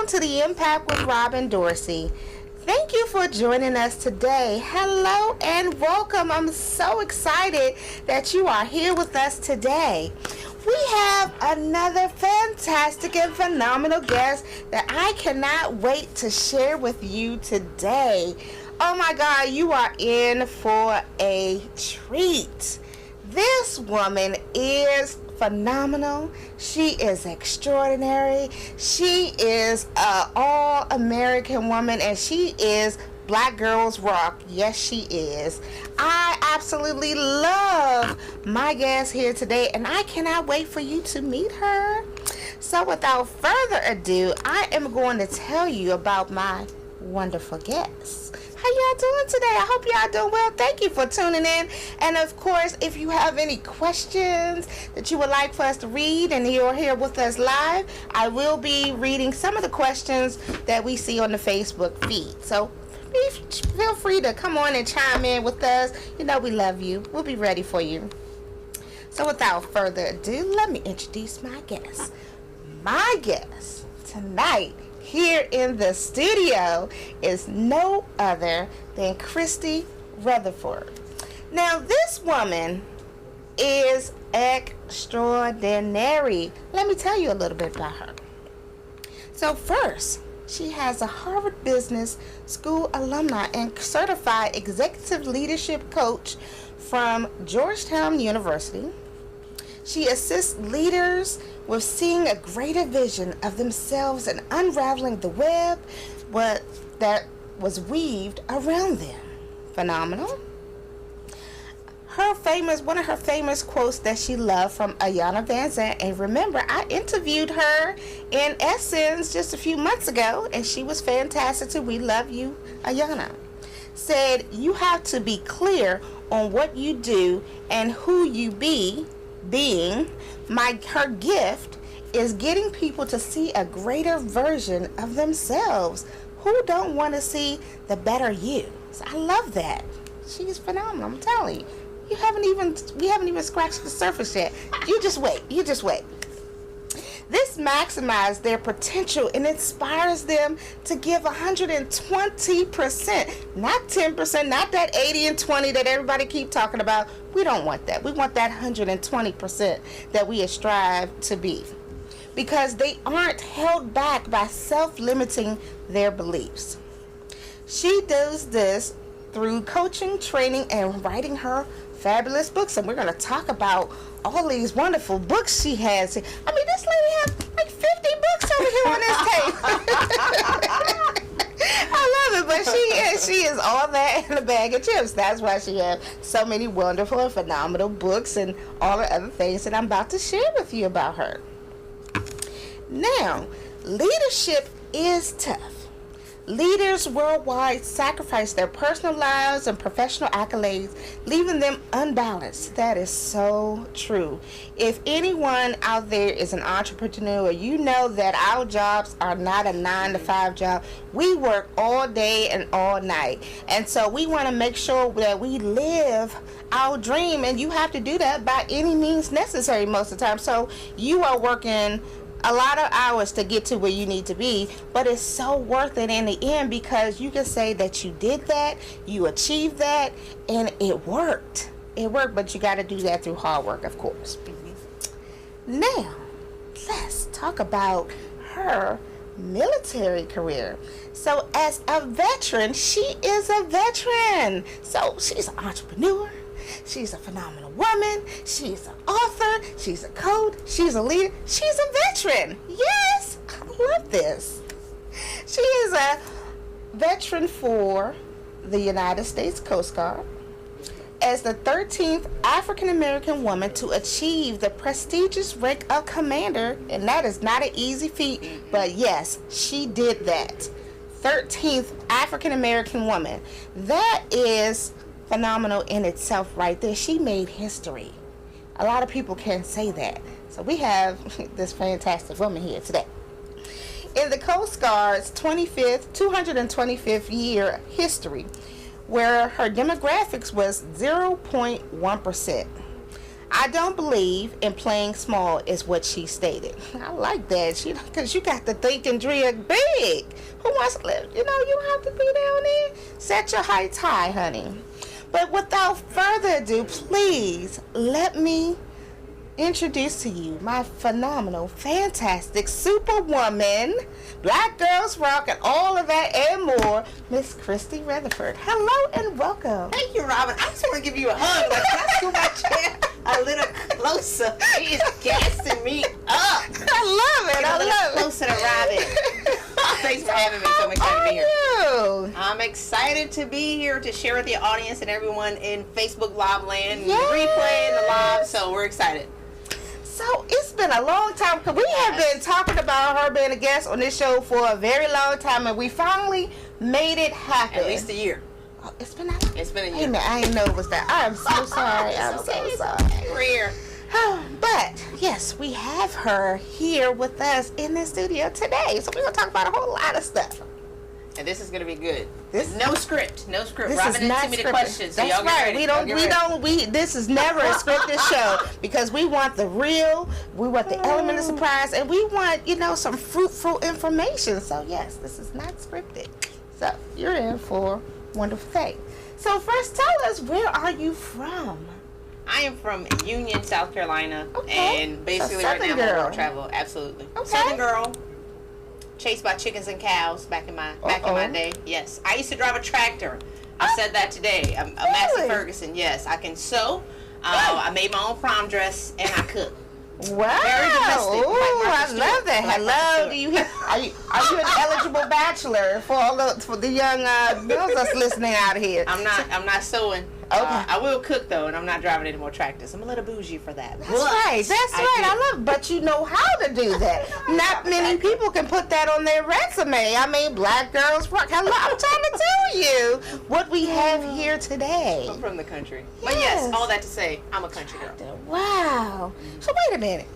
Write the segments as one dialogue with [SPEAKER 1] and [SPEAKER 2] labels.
[SPEAKER 1] Welcome to the Impact with Rob and Dorsey. Thank you for joining us today. Hello and welcome. I'm so excited that you are here with us today. We have another fantastic and phenomenal guest that I cannot wait to share with you today. Oh my God, you are in for a treat. This woman is phenomenal. She is extraordinary. She is an all-American woman, and she is Black Girls Rock. Yes, she is. I absolutely love my guest here today, and I cannot wait for you to meet her. So without further ado, I am going to tell you about my wonderful guest. How y'all doing today? I hope y'all doing well. Thank you for tuning in. And of course, if you have any questions that you would like for us to read and you're here with us live, I will be reading some of the questions that we see on the Facebook feed. So feel free to come on and chime in with us. You know we love you. We'll be ready for you. So without further ado, let me introduce my guest. My guest tonight here in the studio is no other than Christy Rutherford. Now, this woman is extraordinary. Let me tell you a little bit about her. So first, she has a Harvard Business School alumni and certified executive leadership coach from Georgetown University. She assists leaders with seeing a greater vision of themselves and unraveling the web that was weaved around them. Phenomenal. One of her famous quotes that she loved from Iyanla Vanzant, and remember, I interviewed her in Essence just a few months ago, and she was fantastic too. We love you, Iyanla. Said, you have to be clear on what you do and who you being. Her gift is getting people to see a greater version of themselves. Who don't want to see the better you? So I love that. She's phenomenal. I'm telling you. We haven't even scratched the surface yet. You just wait. This maximizes their potential and inspires them to give 120%, not 10%, not that 80 and 20 that everybody keep talking about. We don't want that. We want that 120% that we strive to be, because they aren't held back by self-limiting their beliefs. She does this through coaching, training, and writing her fabulous books, and we're going to talk about all these wonderful books she has. I mean, this lady has like 50 books over here on this table. I love it, but she is all that in a bag of chips. That's why she has so many wonderful and phenomenal books and all the other things that I'm about to share with you about her. Now, leadership is tough. Leaders worldwide sacrifice their personal lives and professional accolades, leaving them unbalanced. That is so true. If anyone out there is an entrepreneur, you know that our jobs are not a 9-to-5 job. We work all day and all night. And so we want to make sure that we live our dream, and you have to do that by any means necessary most of the time. So you are working a lot of hours to get to where you need to be, but it's so worth it in the end, because you can say that you did that, you achieved that, and it worked. It worked, but you got to do that through hard work, of course. Now, let's talk about her military career. So as a veteran, she is a veteran. So she's an entrepreneur. She's a phenomenal woman. She's an author. She's a coach. She's a leader. She's a veteran. Yes, I love this. She is a veteran for the United States Coast Guard, as the 13th African American woman to achieve the prestigious rank of commander, and that is not an easy feat, but yes, she did that. 13th African American woman. That is phenomenal in itself right there. She made history. A lot of people can't say that. So we have this fantastic woman here today. In the Coast Guard's 225th year history, where her demographics was 0.1%. I don't believe in playing small is what she stated. I like that. Because you got to think and dream big. Who wants to live? You don't have to be down there. Set your heights high, honey. But without further ado, please let me introduce to you my phenomenal, fantastic superwoman, Black Girls Rock, and all of that and more, Miss Christy Rutherford. Hello and welcome.
[SPEAKER 2] Thank you, Robin. I just want to give you a hug. Like, can I scoot my chair a little closer? She is gassing me up.
[SPEAKER 1] I love it. I love it.
[SPEAKER 2] Closer to Robin. Thanks for having me. So I'm excited to be here. I'm excited to be here to share with the audience and everyone in Facebook Live land, and the replay and the live. So we're excited.
[SPEAKER 1] So it's been a long time, because we have been talking about her being a guest on this show for a very long time, and we finally made it happen.
[SPEAKER 2] At least a year.
[SPEAKER 1] Oh, it's been that long?
[SPEAKER 2] It's been a year.
[SPEAKER 1] Hey, man, I didn't know it was that. I'm so sorry. I'm so sorry.
[SPEAKER 2] We're here.
[SPEAKER 1] But yes, we have her here with us in the studio today. So we're going to talk about a whole lot of stuff.
[SPEAKER 2] And this is going to be good. No script.
[SPEAKER 1] This
[SPEAKER 2] Robin
[SPEAKER 1] is not
[SPEAKER 2] sent me the
[SPEAKER 1] scripted.
[SPEAKER 2] questions. So
[SPEAKER 1] That's
[SPEAKER 2] y'all get
[SPEAKER 1] right.
[SPEAKER 2] ready.
[SPEAKER 1] This is never a scripted show, because we want the real, we want the element of surprise, and we want, some fruitful information. So yes, this is not scripted. So you're in for a wonderful thing. So first, tell us, where are you from?
[SPEAKER 2] I am from Union, South Carolina,
[SPEAKER 1] Okay.
[SPEAKER 2] and basically
[SPEAKER 1] So
[SPEAKER 2] right now I'm
[SPEAKER 1] Southern
[SPEAKER 2] on
[SPEAKER 1] girl.
[SPEAKER 2] world travel. Absolutely.
[SPEAKER 1] Okay.
[SPEAKER 2] Southern girl. Chased by chickens and cows back in my day. Yes, I used to drive a tractor. I said that today. A Massey Ferguson. Yes, I can sew. I made my own prom dress, and I cook.
[SPEAKER 1] Wow!
[SPEAKER 2] Very domestic.
[SPEAKER 1] Ooh, I love that. Hello, do you hear? Are you an eligible bachelor for the young girls that's listening out here?
[SPEAKER 2] I'm not sewing.
[SPEAKER 1] Okay.
[SPEAKER 2] I will cook though, and I'm not driving any more tractors. I'm a little bougie for that.
[SPEAKER 1] That's right. I love. But you know how to do that. Not many people can put that on their resume. I mean, Black Girls Rock. Hello, I'm trying to tell you what we have here today.
[SPEAKER 2] I'm from the country. But yes, all that to say, I'm a country girl.
[SPEAKER 1] Wow. So wait a minute.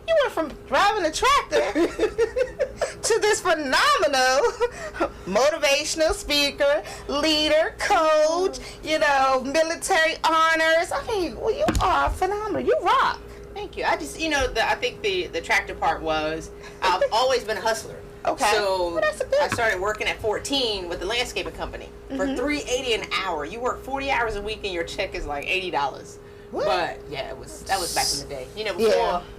[SPEAKER 1] You went from driving a tractor to this phenomenal motivational speaker, leader, coach, military honors. I mean, well, you are phenomenal. You rock.
[SPEAKER 2] Thank you. I just, I think the tractor part was, I've always been a hustler.
[SPEAKER 1] Okay.
[SPEAKER 2] So
[SPEAKER 1] that's a good.
[SPEAKER 2] I started working at 14 with the landscaping company for $3.80 an hour. You work 40 hours a week and your check is like $80.
[SPEAKER 1] What?
[SPEAKER 2] But yeah, that was back in the day.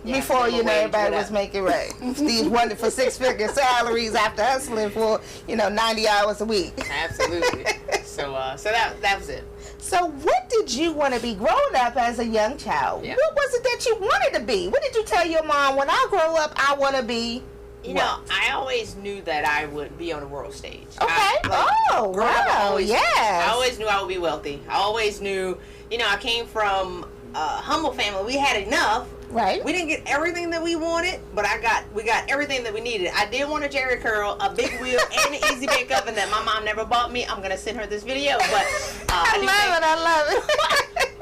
[SPEAKER 1] Before everybody was making right. Steve wanted for 6-figure salaries after hustling for 90 hours a week.
[SPEAKER 2] Absolutely. So that was it.
[SPEAKER 1] So what did you want to be growing up as a young child?
[SPEAKER 2] Yeah.
[SPEAKER 1] What was it that you wanted to be? What did you tell your mom, when I grow up, I want to be?
[SPEAKER 2] I always knew that I would be on the world stage.
[SPEAKER 1] Okay.
[SPEAKER 2] I always knew I would be wealthy. I always knew, I came from a humble family. We had enough.
[SPEAKER 1] Right.
[SPEAKER 2] We didn't get everything that we wanted, but we got everything that we needed. I did want a Jerry curl, a big wheel, and an easy bake oven that my mom never bought me. I'm gonna send her this video, but
[SPEAKER 1] I love it.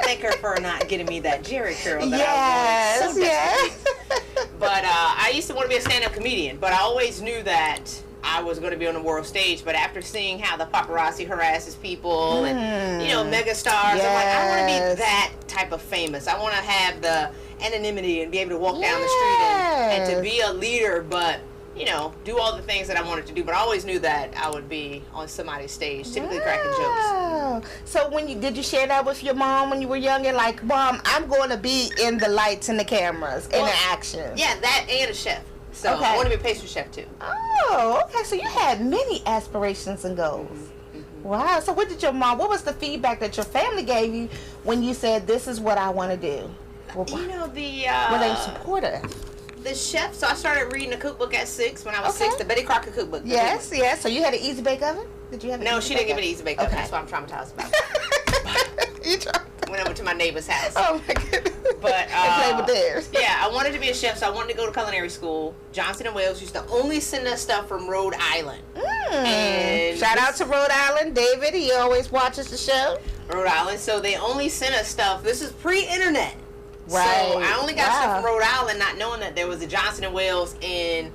[SPEAKER 2] Thank her for not getting me that Jerry curl that I wanted so desperately. But I used to want to be a stand-up comedian, but I always knew that I was going to be on the world stage. But after seeing how the paparazzi harasses people and mega stars, I'm like, I want to be that type of famous. I want to have the anonymity and be able to walk down the street and to be a leader, but do all the things that I wanted to do. But I always knew that I would be on somebody's stage, typically cracking jokes.
[SPEAKER 1] So did you share that with your mom when you were younger? Like, Mom, I'm going to be in the lights and the cameras, in the action.
[SPEAKER 2] Yeah, that and a chef. So I want to be a pastry chef too.
[SPEAKER 1] Oh, okay. So you had many aspirations and goals. Mm-hmm. Wow. So what was the feedback that your family gave you when you said, this is what I want to do? Were they supportive?
[SPEAKER 2] The chef, so I started reading the cookbook at 6 when I was 6, the Betty Crocker cookbook.
[SPEAKER 1] Yes. So you had an easy bake oven? Did you have an
[SPEAKER 2] No,
[SPEAKER 1] easy
[SPEAKER 2] she
[SPEAKER 1] bake
[SPEAKER 2] didn't give
[SPEAKER 1] oven?
[SPEAKER 2] me an eeasy bake oven. That's why I'm traumatized about it.
[SPEAKER 1] You tried.
[SPEAKER 2] When I went to my neighbor's house.
[SPEAKER 1] Oh my goodness.
[SPEAKER 2] But
[SPEAKER 1] play with theirs.
[SPEAKER 2] Yeah, I wanted to be a chef, so I wanted to go to culinary school. Johnson & Wales used to only send us stuff from Rhode Island. And
[SPEAKER 1] shout out to Rhode Island, David. He always watches the show.
[SPEAKER 2] Rhode Island, so they only sent us stuff. This is pre-internet.
[SPEAKER 1] Right.
[SPEAKER 2] So I only got stuff from Rhode Island, not knowing that there was a Johnson & Wales in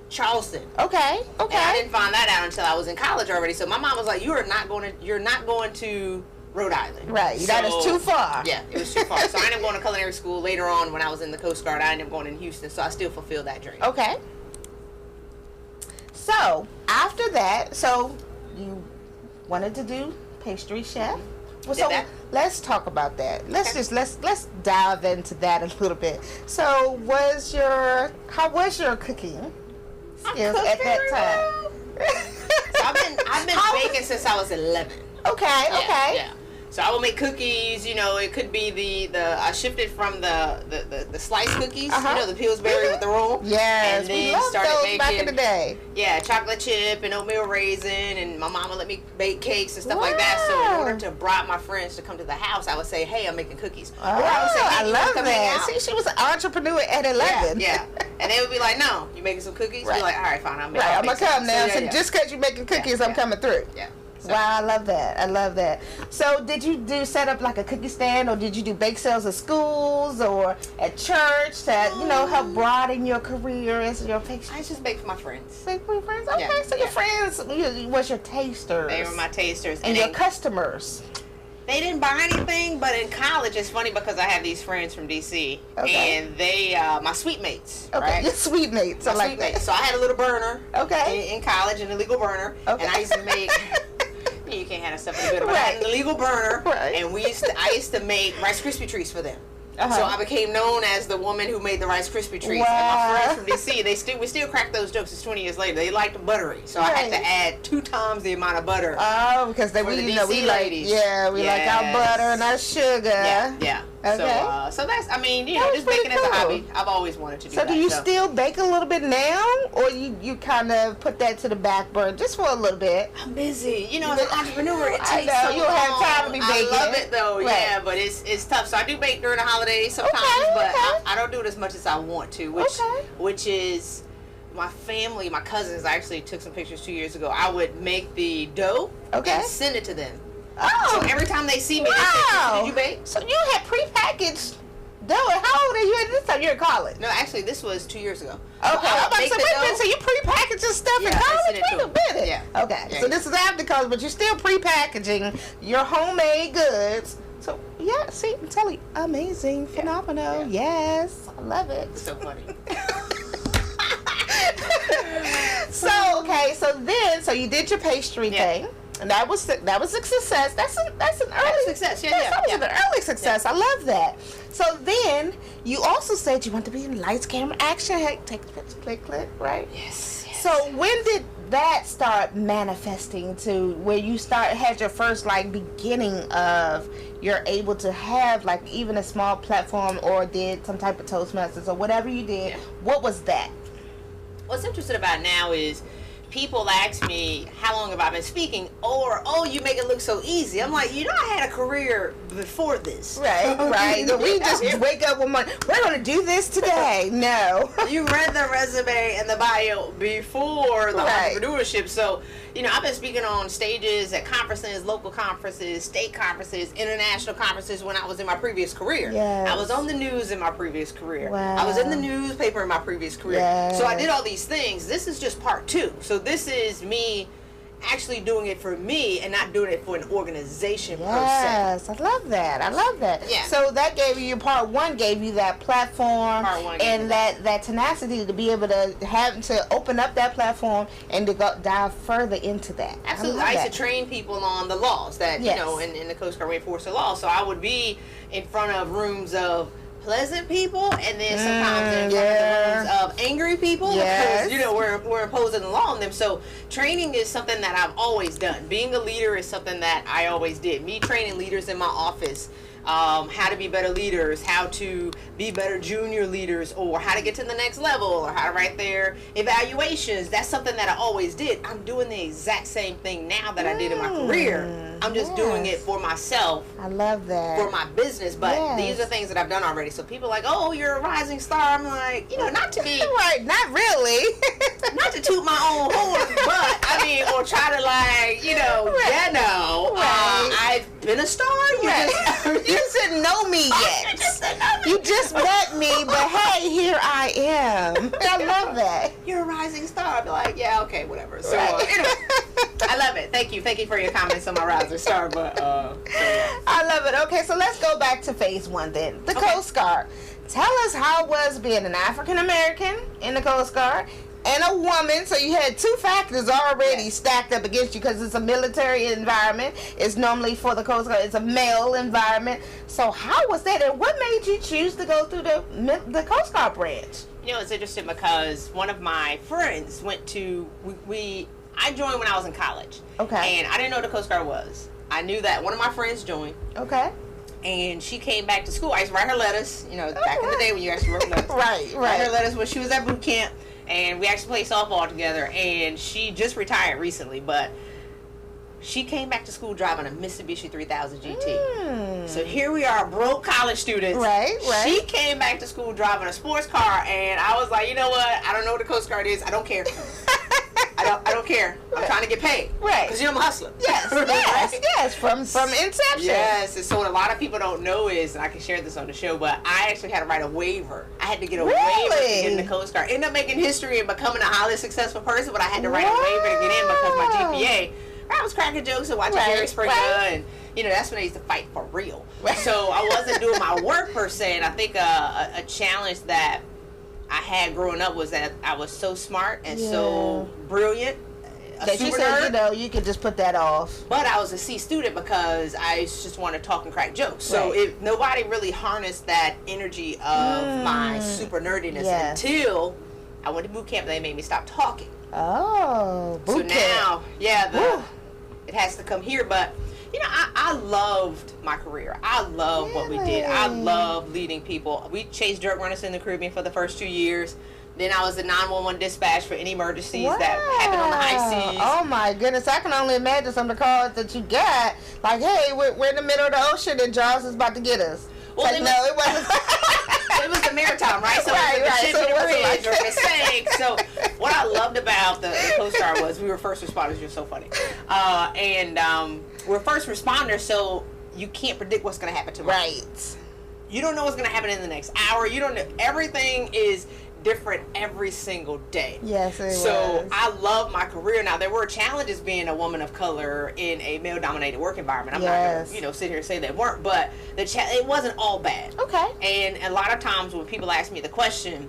[SPEAKER 2] Charleston.
[SPEAKER 1] Okay.
[SPEAKER 2] And I didn't find that out until I was in college already. So my mom was like, "You're not going to Rhode Island.
[SPEAKER 1] Right. That is too far.
[SPEAKER 2] Yeah, it was too far. So I ended up going to culinary school later on when I was in the Coast Guard. I ended up going in Houston, so I still fulfilled that dream.
[SPEAKER 1] Okay. So after that, so you wanted to do pastry chef. Well, so let's talk about that. Let's dive into that a little bit. So how was your cooking skills at that time?
[SPEAKER 2] So I've been baking since I was 11.
[SPEAKER 1] Okay.
[SPEAKER 2] Yeah. So I will make cookies. You know, it could be I shifted from the sliced cookies. You know, the Pillsbury with the roll.
[SPEAKER 1] Yes,
[SPEAKER 2] and then
[SPEAKER 1] we loved
[SPEAKER 2] started
[SPEAKER 1] those
[SPEAKER 2] making,
[SPEAKER 1] back in the day.
[SPEAKER 2] Yeah, chocolate chip and oatmeal raisin, and my mama let me bake cakes and stuff like that. So in order to bribe my friends to come to the house, I would say, "Hey, I'm making cookies."
[SPEAKER 1] Oh, I love that. See, she was an entrepreneur at 11.
[SPEAKER 2] Yeah. And they would be like, "No, you making some cookies?"
[SPEAKER 1] Right.
[SPEAKER 2] You're like, "All right, fine, I'm
[SPEAKER 1] gonna come now." So just because you're making cookies, I'm coming through.
[SPEAKER 2] Yeah. So.
[SPEAKER 1] Wow, I love that. So did you set up like a cookie stand, or did you do bake sales at schools or at church to help broaden your career as your pastry?
[SPEAKER 2] I just baked for my friends.
[SPEAKER 1] Bake for your friends? Okay, so your friends was your tasters.
[SPEAKER 2] They were my tasters.
[SPEAKER 1] And your customers.
[SPEAKER 2] They didn't buy anything, but in college, it's funny because I have these friends from DC, and they, my sweet mates, right?
[SPEAKER 1] Your sweet mates.
[SPEAKER 2] My sweet mates. So I had a little burner in college, an illegal burner, and I used to make... You can't have that stuff in the good, but I had an illegal burner, and I used to make Rice Krispie treats for them. So I became known as the woman who made the Rice Krispie treats.
[SPEAKER 1] Wow.
[SPEAKER 2] And my friends from DC, we still crack those jokes. It's 20 years later. They liked the buttery, so I had to add 2 times the amount of butter.
[SPEAKER 1] Oh, because we
[SPEAKER 2] ladies.
[SPEAKER 1] like our butter and our sugar.
[SPEAKER 2] Yeah.
[SPEAKER 1] Okay.
[SPEAKER 2] So that's, just baking as a hobby. I've always wanted to do that.
[SPEAKER 1] So do you still bake a little bit now, or you kind of put that to the back burner just for a little bit?
[SPEAKER 2] I'm busy. As an entrepreneur, it takes
[SPEAKER 1] so you don't have time to be baking.
[SPEAKER 2] I love it though, yeah, but it's tough. So I do bake during the holidays sometimes, but I don't do it as much as I want to, which is my family, my cousins. I actually took some pictures 2 years ago. I would make the dough and send it to them.
[SPEAKER 1] Oh.
[SPEAKER 2] So every time they see me, they say, "Did you bake?"
[SPEAKER 1] So you had prepackaged dough. How old are you at this time? You're in college.
[SPEAKER 2] No, actually, this was 2 years ago.
[SPEAKER 1] Okay. So you prepackaging stuff in college? Wait a minute.
[SPEAKER 2] Yeah.
[SPEAKER 1] Okay. So this is after college, but you're still prepackaging your homemade goods. So see, I'm telling you, amazing, phenomenal. Yeah. Yes, I love it.
[SPEAKER 2] It's so funny.
[SPEAKER 1] So you did your pastry thing. And that was a success. That's an early
[SPEAKER 2] success.
[SPEAKER 1] That was an early success. I love that. So then you also said you want to be in lights, camera, action. Hey, take the picture, click, right?
[SPEAKER 2] Yes.
[SPEAKER 1] So when did that start manifesting to where you had your first beginning of you're able to have even a small platform or did some type of Toastmasters or whatever you did? Yeah. What was that?
[SPEAKER 2] What's interesting about now is people ask me, how long have I been speaking? Or, you make it look so easy. I'm like, I had a career before this.
[SPEAKER 1] Right. We just wake up one morning, we're going to do this today. No.
[SPEAKER 2] You read the resume and the bio before the entrepreneurship. So, I've been speaking on stages at conferences, local conferences, state conferences, international conferences when I was in my previous career.
[SPEAKER 1] Yes.
[SPEAKER 2] I was on the news in my previous career.
[SPEAKER 1] Wow.
[SPEAKER 2] I was in the newspaper in my previous career.
[SPEAKER 1] Yes.
[SPEAKER 2] So I did all these things. This is just part 2. So this is me actually doing it for me and not doing it for an organization per se.
[SPEAKER 1] Yes, I love that.
[SPEAKER 2] Yeah.
[SPEAKER 1] So that gave you, part 1 gave you that platform and that tenacity to be able to open up that platform and to dive further into that.
[SPEAKER 2] Absolutely. I used to train people on the laws that, in the Coast Guard we enforce the law. So I would be in front of rooms of pleasant people and then sometimes in rooms of angry people because we're imposing the law on them. So training is something that I've always done. Being a leader is something that I always did. Me training leaders in my office, how to be better leaders, how to be better junior leaders, or how to get to the next level, or how to write their evaluations. That's something that I always did. I'm doing the exact same thing now that I did in my career. I'm just doing it for myself.
[SPEAKER 1] I love that.
[SPEAKER 2] For my business, but these are things that I've done already. So people are like, "Oh, you're a rising star." I'm like, not to be
[SPEAKER 1] right, not really,
[SPEAKER 2] not to toot my own horn, but or try to I've been a star.
[SPEAKER 1] You just didn't know me yet. You just met me, but hey, here I am. I love that.
[SPEAKER 2] You're a rising star. I'd be like, yeah, okay, whatever. So anyway, I love it. Thank you for your comments on my rising star. But yeah.
[SPEAKER 1] I love it. Okay, so let's go back to phase 1 then. The Coast Guard. Tell us how it was being an African American in the Coast Guard and a woman. So you had 2 factors already stacked up against you because it's a military environment. It's normally for the Coast Guard. It's a male environment. So how was that, and what made you choose to go through the Coast Guard branch?
[SPEAKER 2] You know, it's interesting because one of my friends went to I joined when I was in college.
[SPEAKER 1] Okay.
[SPEAKER 2] And I didn't know what the Coast Guard was. I knew that one of my friends joined.
[SPEAKER 1] Okay.
[SPEAKER 2] And she came back to school. I used to write her letters, you know, back in the day when you actually wrote letters.
[SPEAKER 1] Right.
[SPEAKER 2] Write her letters when she was at boot camp. And we actually played softball together. And she just retired recently, but she came back to school driving a Mitsubishi 3000 GT. So here we are, broke college students.
[SPEAKER 1] Right.
[SPEAKER 2] She came back to school driving a sports car, and I was like, you know what? I don't know what the Coast Guard is. I don't care. I don't care. I'm trying to get paid.
[SPEAKER 1] Right.
[SPEAKER 2] Because, you know, I'm a hustler.
[SPEAKER 1] Yes. From inception.
[SPEAKER 2] Yes. And so what a lot of people don't know is, and I can share this on the show, but I actually had to write a waiver. I had to get a waiver to get in the Coast Guard. Ended up making history and becoming a highly successful person, but I had to write a waiver to get in because my GPA, I was cracking jokes and watching Jerry Springer, and, you know, that's when I used to fight for real. So I wasn't doing my work per se, and I think a challenge that I had growing up was that I was so smart and so brilliant.
[SPEAKER 1] That you said, you know, you could just put that off.
[SPEAKER 2] But I was a C student because I just wanted to talk and crack jokes. So if nobody really harnessed that energy of my super nerdiness until I went to boot camp, they made me stop talking.
[SPEAKER 1] Oh, boot camp.
[SPEAKER 2] Now, it has to come here. But, you know, I loved my career. I love what we did. I love leading people. We chased drug runners in the Caribbean for the first 2 years. Then I was the 911 dispatch for any emergencies that happened on the high seas.
[SPEAKER 1] Oh my goodness, I can only imagine some of the calls that you got. Like, hey, we're in the middle of the ocean and Jaws is about to get us.
[SPEAKER 2] Well,
[SPEAKER 1] like, no, it wasn't.
[SPEAKER 2] It was the maritime, right? So it was the ship in the bridge or it sank. So what I loved about the Coast Guard was we were first responders. You're so funny. And we're first responders, so you can't predict what's going to happen tomorrow.
[SPEAKER 1] Right.
[SPEAKER 2] You don't know what's going to happen in the next hour. You don't know. Everything is different every single day.
[SPEAKER 1] Yes, it
[SPEAKER 2] So
[SPEAKER 1] was.
[SPEAKER 2] I love my career. Now, there were challenges being a woman of color in a male-dominated work environment. I'm not going to, you know, sit here and say they weren't, but it wasn't all bad.
[SPEAKER 1] Okay.
[SPEAKER 2] And a lot of times when people ask me the question,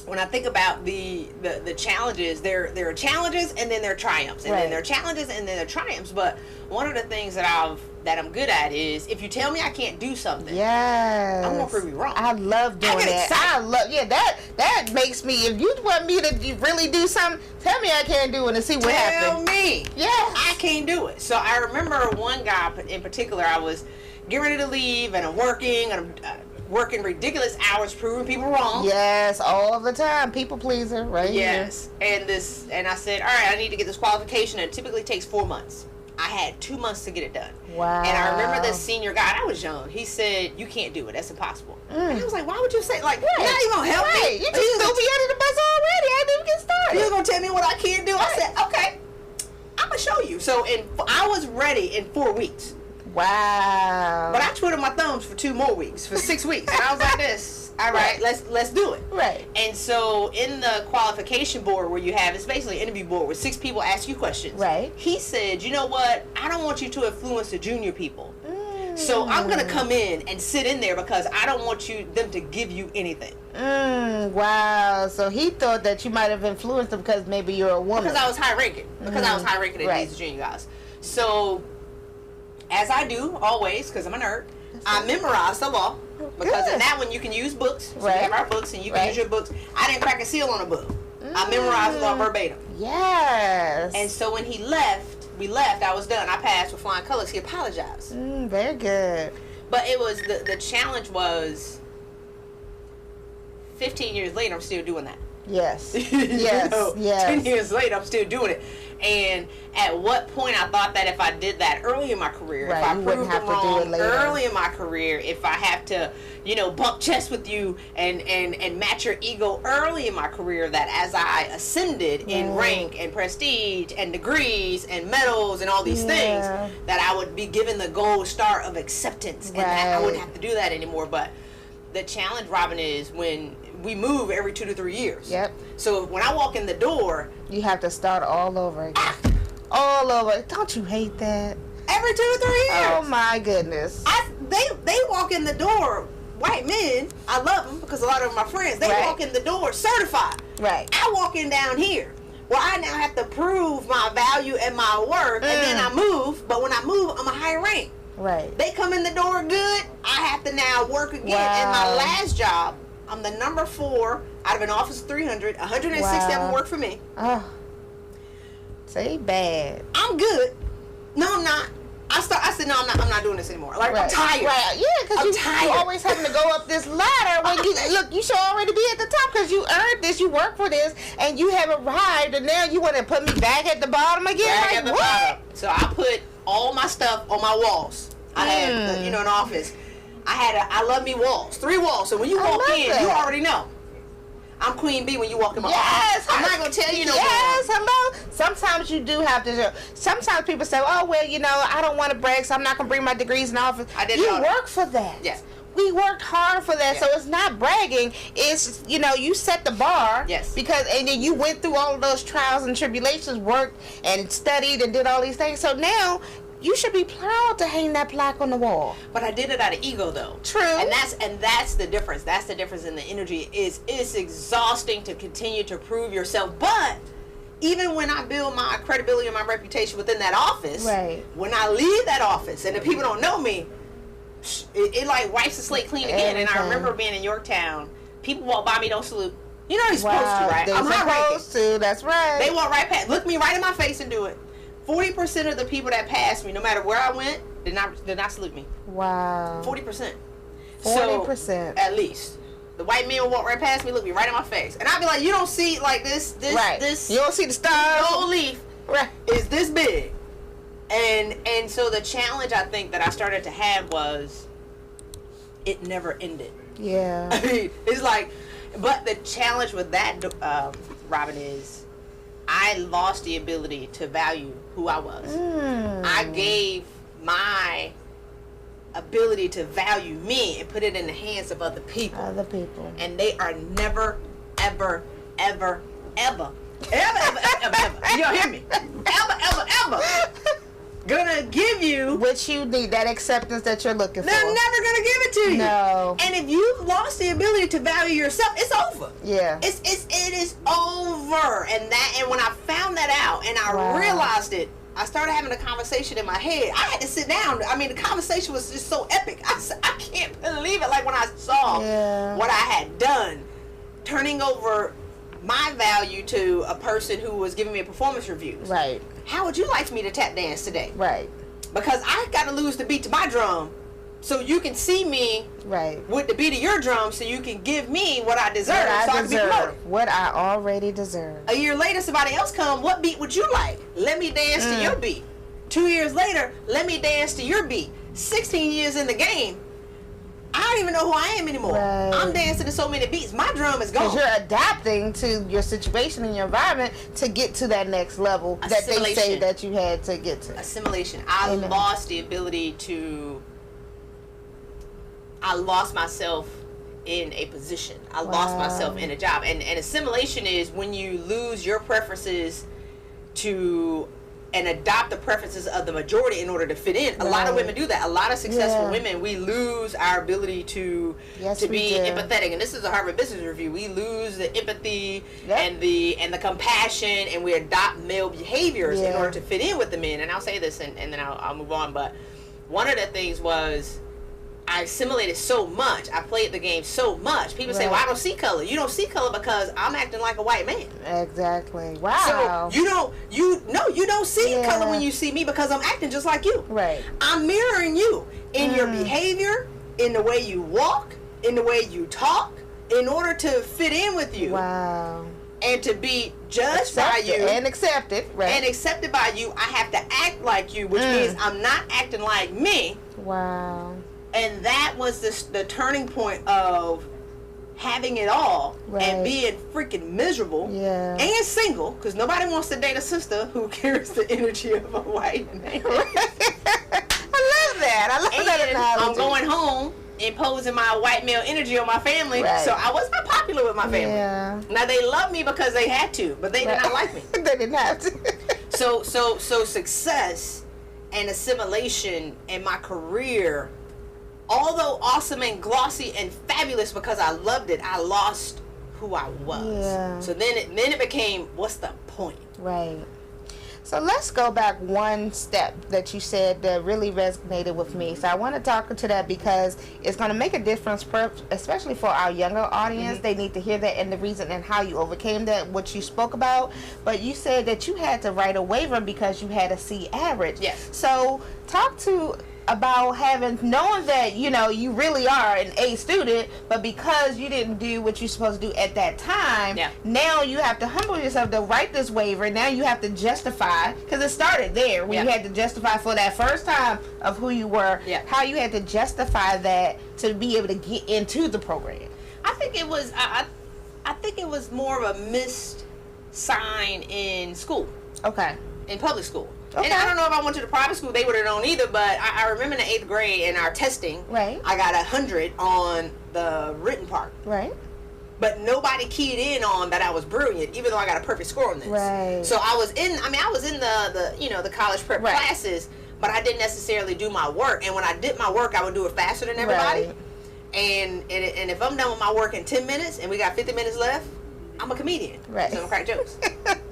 [SPEAKER 2] when I think about the challenges, there are challenges and then there are triumphs, and then there are challenges and then there are triumphs. But one of the things that I'm good at is if you tell me I can't do something, I'm gonna prove you wrong.
[SPEAKER 1] I love doing that. That makes me. If you want me to really do something, tell me I can't do it and see what happens.
[SPEAKER 2] Tell me, I can't do it. So I remember one guy in particular. I was getting ready to leave, and I'm working, and I'm working ridiculous hours, proving people wrong.
[SPEAKER 1] Yes, all the time, people pleaser, right?
[SPEAKER 2] Yes, and I said, all right, I need to get this qualification, and it typically takes 4 months. I had 2 months to get it done.
[SPEAKER 1] Wow.
[SPEAKER 2] And I remember this senior guy, I was young, he said, you can't do it, that's impossible. And I was like, why would you say, like, you're not even going to help me?
[SPEAKER 1] You just threw me under the bus already, I didn't even get started.
[SPEAKER 2] You're going to tell me what I can't do? I said, okay, I'm going to show you. So I was ready in 4 weeks.
[SPEAKER 1] Wow.
[SPEAKER 2] But I twiddled my thumbs for 2 more weeks, for 6 weeks. And I was like this, all right, let's do it.
[SPEAKER 1] Right.
[SPEAKER 2] And so in the qualification board where you have, it's basically an interview board where 6 people ask you questions.
[SPEAKER 1] Right.
[SPEAKER 2] He said, you know what, I don't want you to influence the junior people. So I'm going to come in and sit in there because I don't want them to give you anything.
[SPEAKER 1] Wow. So he thought that you might have influenced them because maybe you're a woman.
[SPEAKER 2] Because I was high ranking. Because I was high ranking than these junior guys. So as I do always, because I'm a nerd, I memorized the law. Because in that one you can use books. So we have our books and you can use your books. I didn't crack a seal on a book. I memorized the law verbatim.
[SPEAKER 1] Yes.
[SPEAKER 2] And so when we left, I was done. I passed with flying colors. He apologized.
[SPEAKER 1] Very good.
[SPEAKER 2] But it was, the challenge was 15 years later, I'm still doing that.
[SPEAKER 1] Yes. Yes.
[SPEAKER 2] 10 years later, I'm still doing it. And at what point I thought that if I did that early in my career, if I proved them wrong early in my career, if I have to, bump chests with you and match your ego early in my career, that as I ascended in rank and prestige and degrees and medals and all these things, that I would be given the gold star of acceptance and that I wouldn't have to do that anymore. But the challenge, Robin, is when we move every 2 to 3 years.
[SPEAKER 1] Yep.
[SPEAKER 2] So when I walk in the door,
[SPEAKER 1] you have to start all over again. all over. Don't you hate that?
[SPEAKER 3] Every 2 or 3 years.
[SPEAKER 1] Oh my goodness.
[SPEAKER 3] They walk in the door, white men, I love them because a lot of them are my friends. They walk in the door certified.
[SPEAKER 1] Right.
[SPEAKER 3] I walk in down here. Well, I now have to prove my value and my worth, and then I move. But when I move, I'm a higher rank.
[SPEAKER 1] Right.
[SPEAKER 3] They come in the door good. I have to now work again.
[SPEAKER 1] Wow.
[SPEAKER 3] And my last job, I'm the number 4 out of an office of 300. 106 of them work for me.
[SPEAKER 1] Oh. Say bad.
[SPEAKER 3] I'm good. No, I'm not. I said, no, I'm not doing this anymore. Like, I'm tired.
[SPEAKER 1] Right. Yeah, because you always having to go up this ladder when you should already be at the top because you earned this, you work for this, and you have arrived, and now you want to put me back at the bottom again?
[SPEAKER 2] Back at the bottom. So I put all my stuff on my walls. I had, an office. I love me walls. 3 walls. So when you walk in, you already know. I'm Queen Bee when you walk in my office. I'm not going to tell you no more.
[SPEAKER 1] Yes, hello. Sometimes you do have to. Sometimes people say, oh, well, I don't want to brag, so I'm not going to bring my degrees in the office. You work for that.
[SPEAKER 2] Yes.
[SPEAKER 1] We worked hard for that, so it's not bragging. It's, you set the bar.
[SPEAKER 2] Yes.
[SPEAKER 1] And then you went through all of those trials and tribulations, worked and studied and did all these things. So now you should be proud to hang that plaque on the wall.
[SPEAKER 2] But I did it out of ego, though.
[SPEAKER 1] True.
[SPEAKER 2] And that's the difference. That's the difference in the energy. It's exhausting to continue to prove yourself. But even when I build my credibility and my reputation within that office, when I leave that office and the people don't know me, it like wipes the slate clean again. And I remember being in Yorktown. People walk by me, don't salute. You know you're supposed to, right?
[SPEAKER 1] I'm supposed to. That's right.
[SPEAKER 2] They walk right past, look me right in my face and do it. 40% of the people that passed me, no matter where I went, did not salute me.
[SPEAKER 1] Wow.
[SPEAKER 2] 40%.
[SPEAKER 1] 40%.
[SPEAKER 2] So, at least. The white men would walk right past me, look me right in my face. And I'd be like, you don't see like this.
[SPEAKER 1] You don't see the stars.
[SPEAKER 2] No leaf is this big. And so the challenge I think that I started to have was it never ended.
[SPEAKER 1] Yeah.
[SPEAKER 2] I mean, it's like, but the challenge with that, Robin, is I lost the ability to value who I was. I gave my ability to value me and put it in the hands of other people. And they are never, ever, ever, ever, you don't hear me? Ever gonna give you
[SPEAKER 1] what you need, that acceptance that you're looking for.
[SPEAKER 3] They're never gonna give it to you.
[SPEAKER 1] No.
[SPEAKER 3] And if you've lost the ability to value yourself, it's over.
[SPEAKER 1] Yeah.
[SPEAKER 3] It is over. And when I found that out and I realized it, I started having a conversation in my head. I had to sit down. I mean, the conversation was just so epic. I can't believe it. Like when I saw what I had done, turning over my value to a person who was giving me a performance review.
[SPEAKER 1] Right.
[SPEAKER 3] How would you like for me to tap dance today?
[SPEAKER 1] Right.
[SPEAKER 3] Because I got to lose the beat to my drum so you can see me with the beat of your drum so you can give me what I deserve I can be promoted.
[SPEAKER 1] What I already deserve.
[SPEAKER 3] A year later, somebody else come, what beat would you like? Let me dance to your beat. 2 years later, let me dance to your beat. 16 years in the game, I don't even know who I am anymore.
[SPEAKER 1] Right.
[SPEAKER 3] I'm dancing to so many beats. My drum is gone.
[SPEAKER 1] Because you're adapting to your situation and your environment to get to that next level that they say that you had to get to.
[SPEAKER 2] Assimilation. I lost the ability to... I lost myself in a position. I lost myself in a job. And assimilation is when you lose your preferences to... and adopt the preferences of the majority in order to fit in. A lot of women do that. A lot of successful women, we lose our ability to be empathetic. And this is a Harvard Business Review. We lose the empathy and the compassion, and we adopt male behaviors in order to fit in with the men. And I'll say this, and then I'll move on. But one of the things was I assimilated so much. I played the game so much. People say, well, I don't see color. You don't see color because I'm acting like a white man.
[SPEAKER 1] Exactly. Wow.
[SPEAKER 3] So you don't see color when you see me because I'm acting just like you.
[SPEAKER 1] Right.
[SPEAKER 3] I'm mirroring you in your behavior, in the way you walk, in the way you talk, in order to fit in with you.
[SPEAKER 1] Wow.
[SPEAKER 3] And to be judged by you.
[SPEAKER 1] And accepted. Right.
[SPEAKER 3] And accepted by you, I have to act like you, which means I'm not acting like me.
[SPEAKER 1] Wow.
[SPEAKER 3] And that was the turning point of having it all and being freaking miserable and single, because nobody wants to date a sister who carries the energy of a white man.
[SPEAKER 1] I love that. I love that analogy.
[SPEAKER 2] I'm going home imposing my white male energy on my family, so I was not popular with my family. Now they love me because they had to, but they did not like me.
[SPEAKER 1] They didn't have to.
[SPEAKER 3] So success and assimilation in my career, although awesome and glossy and fabulous because I loved it, I lost who I was.
[SPEAKER 1] Yeah.
[SPEAKER 3] So then it became, what's the point?
[SPEAKER 1] Right. So let's go back one step that you said that really resonated with me. So I want to talk to that because it's going to make a difference, especially for our younger audience. They need to hear that and the reason and how you overcame that, what you spoke about. But you said that you had to write a waiver because you had a C average.
[SPEAKER 3] Yes.
[SPEAKER 1] So talk about knowing that you really are an A student, but because you didn't do what you're supposed to do at that time, now you have to humble yourself to write this waiver. Now you have to justify, because it started there when you had to justify for that first time of who you were, how you had to justify that to be able to get into the program.
[SPEAKER 3] I think it was I think it was more of a missed sign in school.
[SPEAKER 1] Okay.
[SPEAKER 3] In public school.
[SPEAKER 1] Okay.
[SPEAKER 3] And I don't know if I went to the private school, they would have known either, but I remember in the 8th grade in our testing, I got 100 on the written part.
[SPEAKER 1] Right.
[SPEAKER 3] But nobody keyed in on that I was brilliant, even though I got a perfect score on this.
[SPEAKER 1] Right.
[SPEAKER 3] So I was in the college prep classes, but I didn't necessarily do my work. And when I did my work, I would do it faster than everybody.
[SPEAKER 1] Right.
[SPEAKER 3] And if I'm done with my work in 10 minutes and we got 50 minutes left, I'm a comedian.
[SPEAKER 1] Right.
[SPEAKER 3] So I'm crack jokes.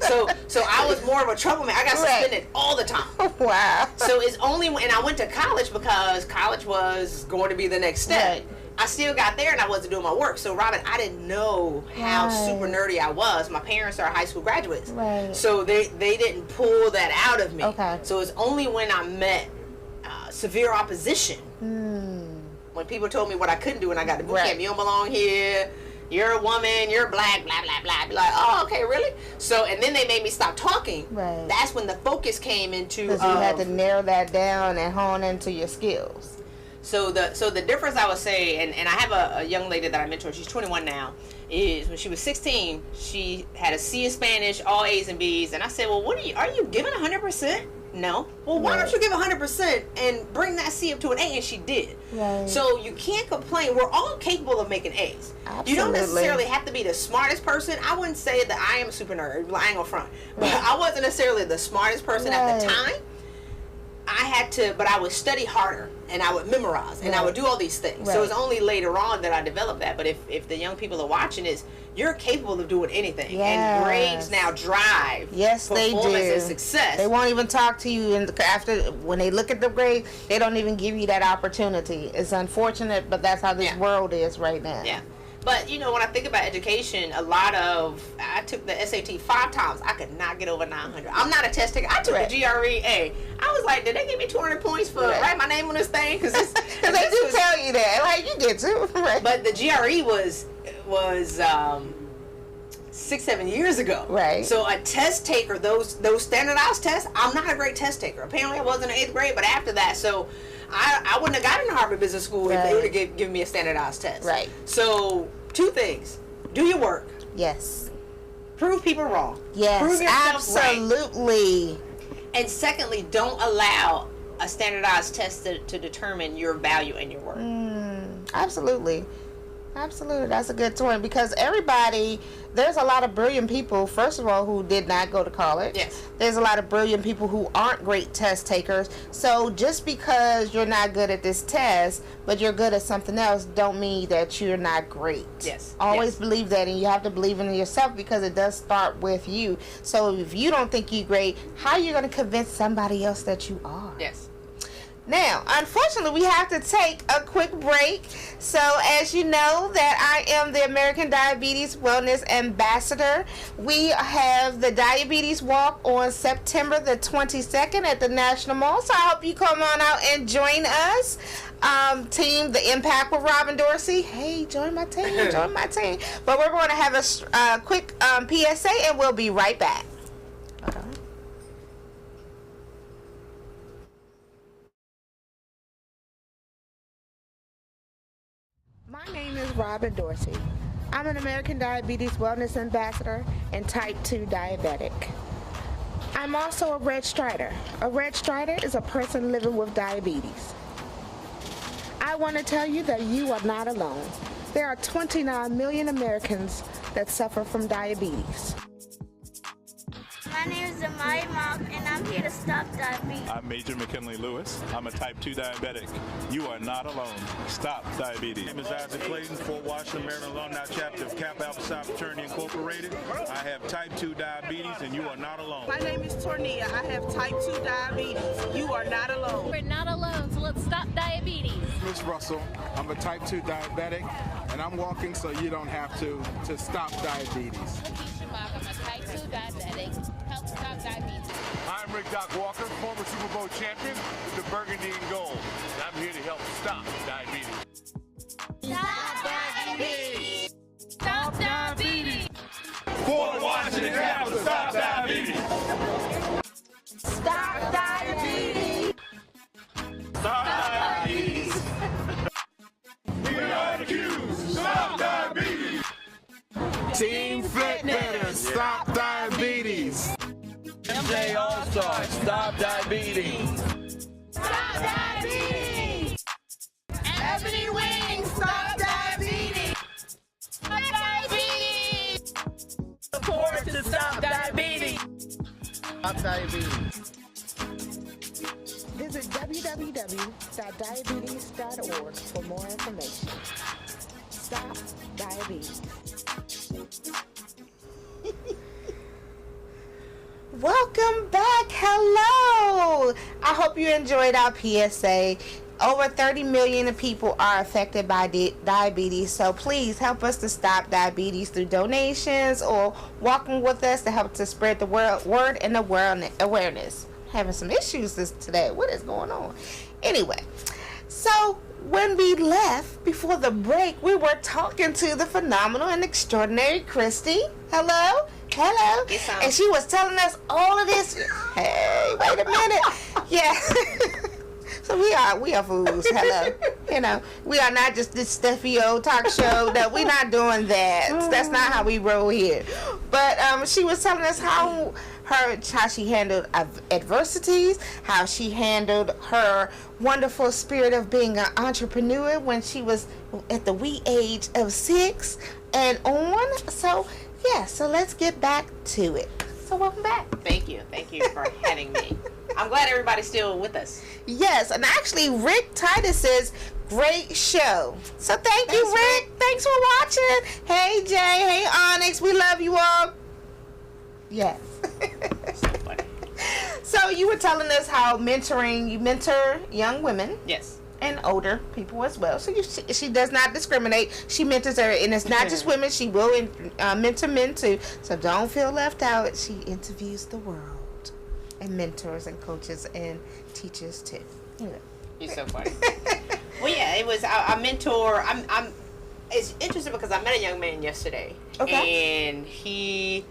[SPEAKER 3] So I was more of a troublemaker. I got suspended all the time.
[SPEAKER 1] Wow.
[SPEAKER 3] So it's only when I went to college, because college was going to be the next step.
[SPEAKER 1] Right.
[SPEAKER 3] I still got there and I wasn't doing my work. So Robin, I didn't know how super nerdy I was. My parents are high school graduates.
[SPEAKER 1] Right.
[SPEAKER 3] So they didn't pull that out of me.
[SPEAKER 1] Okay.
[SPEAKER 3] So it's only when I met severe opposition, when people told me what I couldn't do and I got to boot camp. You don't belong here. You're a woman, you're black, blah, blah, blah. Be like, oh, okay, really? So, and then they made me stop talking.
[SPEAKER 1] Right.
[SPEAKER 3] That's when the focus came into...
[SPEAKER 1] Because you had to narrow that down and hone into your skills.
[SPEAKER 3] So the difference, I would say, and I have a young lady that I mentor, she's 21 now, is when she was 16, she had a C in Spanish, all A's and B's, and I said, well, are you giving 100%? No. Well, why don't you give 100% and bring that C up to an A? And she did.
[SPEAKER 1] Right.
[SPEAKER 3] So you can't complain. We're all capable of making A's.
[SPEAKER 1] Absolutely.
[SPEAKER 3] You don't necessarily have to be the smartest person. I wouldn't say that I am a super nerd. I ain't gonna front. But I wasn't necessarily the smartest person at the time. But I would study harder and I would memorize and I would do all these things. So it's only later on that I developed that. But if the young people are watching this, you're capable of doing anything. And grades now drive performance and success.
[SPEAKER 1] They won't even talk to you when they look at the grade, they don't even give you that opportunity. It's unfortunate, but that's how this world is right now.
[SPEAKER 3] Yeah. But, when I think about education, I took the SAT 5 times. I could not get over 900. I'm not a test taker. I took the GRE A. I was like, did they give me 200 points for write my name on this thing? Because they
[SPEAKER 1] do tell you that. Like, you get to. Right.
[SPEAKER 3] But the GRE was 6-7 years ago.
[SPEAKER 1] Right.
[SPEAKER 3] So a test taker, those standardized tests, I'm not a great test taker. Apparently I wasn't in 8th grade, but after that, so I wouldn't have gotten to Harvard Business School if they would have given me a standardized test.
[SPEAKER 1] Right.
[SPEAKER 3] So 2 things. Do your work.
[SPEAKER 1] Yes.
[SPEAKER 3] Prove people wrong.
[SPEAKER 1] Yes,
[SPEAKER 3] Prove yourself
[SPEAKER 1] absolutely.
[SPEAKER 3] Right. And secondly, don't allow a standardized test to determine your value and your worth.
[SPEAKER 1] Absolutely. Absolutely. That's a good point, because there's a lot of brilliant people, first of all, who did not go to college.
[SPEAKER 3] Yes.
[SPEAKER 1] There's a lot of brilliant people who aren't great test takers. So just because you're not good at this test, but you're good at something else, don't mean that you're not great.
[SPEAKER 3] Yes.
[SPEAKER 1] Always believe that, and you have to believe in yourself, because it does start with you. So if you don't think you're great, how are you going to convince somebody else that you are?
[SPEAKER 3] Yes.
[SPEAKER 1] Now, unfortunately, we have to take a quick break. So, as you know, that I am the American Diabetes Wellness Ambassador. We have the Diabetes Walk on September the 22nd at the National Mall. So, I hope you come on out and join us. Team The Impact with Robin Dorsey. Hey, join my team. Join my team. But we're going to have a quick PSA, and we'll be right back. Hold on. My name is Robin Dorsey. I'm an American Diabetes Wellness Ambassador and type 2 diabetic. I'm also a Red Strider. A Red Strider is a person living with diabetes. I want to tell you that you are not alone. There are 29 million Americans that suffer from diabetes.
[SPEAKER 4] My name is Amari Mock, and I'm here to stop diabetes.
[SPEAKER 5] I'm Major McKinley Lewis. I'm a type 2 diabetic. You are not alone. Stop diabetes.
[SPEAKER 6] My name is Isaac Clayton, Fort Washington, Maryland alumni chapter of Kappa Alpha Psi Fraternity Incorporated. I have type 2 diabetes, and you are not alone.
[SPEAKER 7] My name is Tornia. I have type 2 diabetes. You are not alone.
[SPEAKER 8] We're not alone, so let's stop diabetes.
[SPEAKER 9] Miss Russell, I'm a type 2 diabetic, and I'm walking so you don't have to stop diabetes.
[SPEAKER 8] I'm a type 2 diabetic. Help stop diabetes.
[SPEAKER 10] I'm Rick Doc Walker, former Super Bowl champion with the Burgundy and Gold. And I'm here to help stop diabetes.
[SPEAKER 8] Stop diabetes! Stop diabetes!
[SPEAKER 10] Fort Washington Capital, stop diabetes!
[SPEAKER 8] Stop diabetes!
[SPEAKER 10] Stop diabetes! We are the Qs, stop diabetes!
[SPEAKER 9] Team Fitness, stop diabetes.
[SPEAKER 6] MJ All-Star, stop diabetes.
[SPEAKER 8] Stop diabetes! Ebony Wings, stop diabetes! Stop diabetes!
[SPEAKER 6] Support to stop diabetes.
[SPEAKER 9] Stop diabetes.
[SPEAKER 1] Visit www.diabetes.org for more information. Stop diabetes. Welcome back. Hello. I hope you enjoyed our PSA. Over 30 million people are affected by diabetes, so please help us to stop diabetes through donations or walking with us to help to spread the word and awareness. Having some issues today. What is going on? Anyway, so when we left before the break, we were talking to the phenomenal and extraordinary Christy. Hello? Hello.
[SPEAKER 3] Yes,
[SPEAKER 1] and she was telling us all of this. Hey, wait a minute. Yeah. So we are fools. Hello. You know, we are not just this stuffy old talk show. No, we're not doing that. That's not how we roll here. But she was telling us how she handled adversities, how she handled her wonderful spirit of being an entrepreneur when she was at the wee age of 6 and on. So yeah, so let's get back to it. So welcome back.
[SPEAKER 2] Thank you for having me. I'm glad everybody's still with us.
[SPEAKER 1] Yes, and actually Rick Titus says great show. So thanks you, Rick. Thanks for watching. Hey Jay, hey Onyx, we love you all. Yes. So you were telling us how you mentor young women.
[SPEAKER 2] Yes.
[SPEAKER 1] And older people as well. So she does not discriminate. She mentors her, and it's not just women. She will mentor men too. So don't feel left out. She interviews the world, and mentors and coaches and teachers too. Anyway.
[SPEAKER 2] You're so funny. Well, yeah, it was a mentor. It's interesting because I met a young man yesterday, and he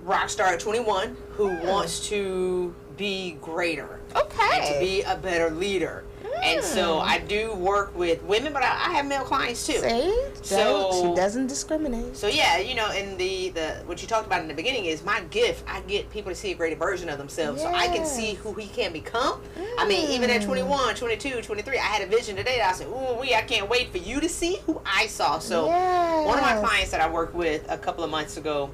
[SPEAKER 2] rock star at 21 who wants to be greater, and to be a better leader. And so I do work with women, but I have male clients too.
[SPEAKER 1] See?
[SPEAKER 2] So
[SPEAKER 1] she doesn't discriminate.
[SPEAKER 2] So yeah, you know, and the what you talked about in the beginning is my gift. I get people to see a greater version of themselves, so I can see who he can become. I mean, even at 21, 22, 23, I had a vision today that I said, I can't wait for you to see who I saw. So one of my clients that I worked with a couple of months ago,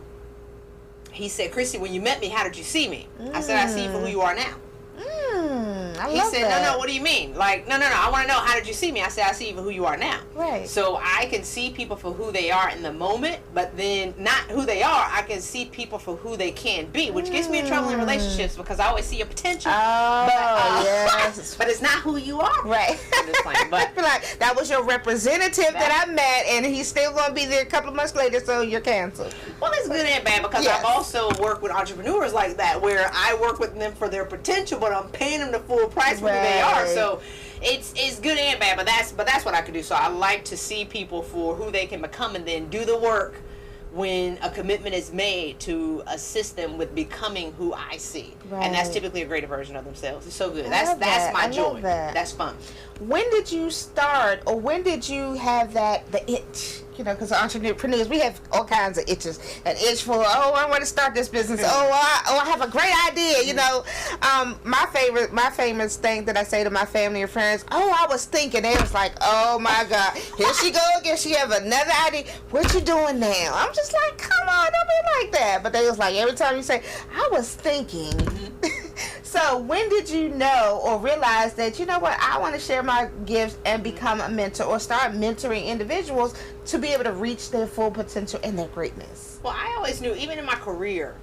[SPEAKER 2] he said, Christy, when you met me, how did you see me? I said, I see you for who you are now. He said, no, what do you mean? Like, no, I want to know, how did you see me? I said, I see you for who you are now.
[SPEAKER 1] Right.
[SPEAKER 2] So I can see people for who they are in the moment, but then not who they are. I can see people for who they can be, which gets me in trouble in relationships because I always see your potential.
[SPEAKER 1] Yes.
[SPEAKER 2] But it's not who you are.
[SPEAKER 1] Right.
[SPEAKER 2] I'm just playing, but
[SPEAKER 1] like, that was your representative that I met, and he's still going to be there a couple of months later, so you're canceled.
[SPEAKER 2] Well, it's good and bad because I've also worked with entrepreneurs like that, where I work with them for their potential, but I'm paying them the full price for who they are. So it's good and bad, but that's what I could do. So I like to see people for who they can become, and then do the work when a commitment is made to assist them with becoming who I see. Right. And that's typically a greater version of themselves. It's so good. That's my joy. That's fun.
[SPEAKER 1] When did you start, or when did you have the itch? You know, because entrepreneurs, we have all kinds of itches. An itch for, I want to start this business. I have a great idea. You know, my famous thing that I say to my family and friends, I was thinking. They was like, oh my God, here she go again. She have another idea. What you doing now? I'm just like, come on don't be like that. But they was like, every time you say, I was thinking. So when did you know or realize that, you know what, I want to share my gifts and become a mentor or start mentoring individuals to be able to reach their full potential and their greatness?
[SPEAKER 2] Well, I always knew, even in my career,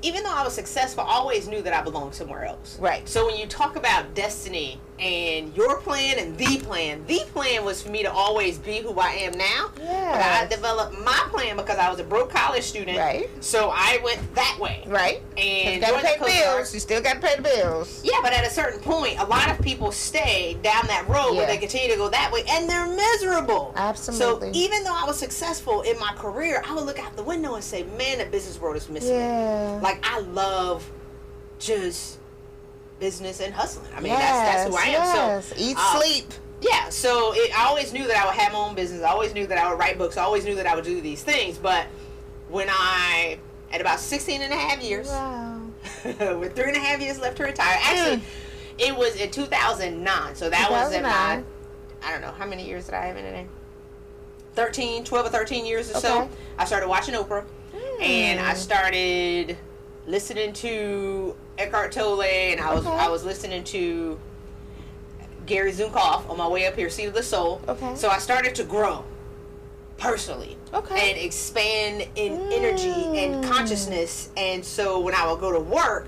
[SPEAKER 2] even though I was successful, I always knew that I belonged somewhere else.
[SPEAKER 1] Right.
[SPEAKER 2] So when you talk about destiny and your plan and the plan was for me to always be who I am now.
[SPEAKER 1] Yeah.
[SPEAKER 2] But I developed my plan because I was a broke college student.
[SPEAKER 1] Right.
[SPEAKER 2] So I went that way.
[SPEAKER 1] Right.
[SPEAKER 2] And
[SPEAKER 1] you got to pay the bills. You still got to pay the bills.
[SPEAKER 2] Yeah, but at a certain point, a lot of people stay down that road where they continue to go that way, and they're miserable.
[SPEAKER 1] Absolutely.
[SPEAKER 2] So even though I was successful in my career, I would look out the window and say, man, the business world is missing me. Like, I love just business and hustling. I mean, that's who I am. So
[SPEAKER 1] eat, sleep.
[SPEAKER 2] Yeah, so I always knew that I would have my own business. I always knew that I would write books. I always knew that I would do these things. But when at about 16 and a half years, with 3.5 years left to retire, actually, it was in 2009. So that was at my, I don't know, how many years did I have in it? 12 or 13 years or so. I started watching Oprah, and I started listening to Eckhart Tolle, and I was listening to Gary Zunkoff on my way up here, Seed of the Soul. So I started to grow personally and expand in energy and consciousness. And so when I would go to work,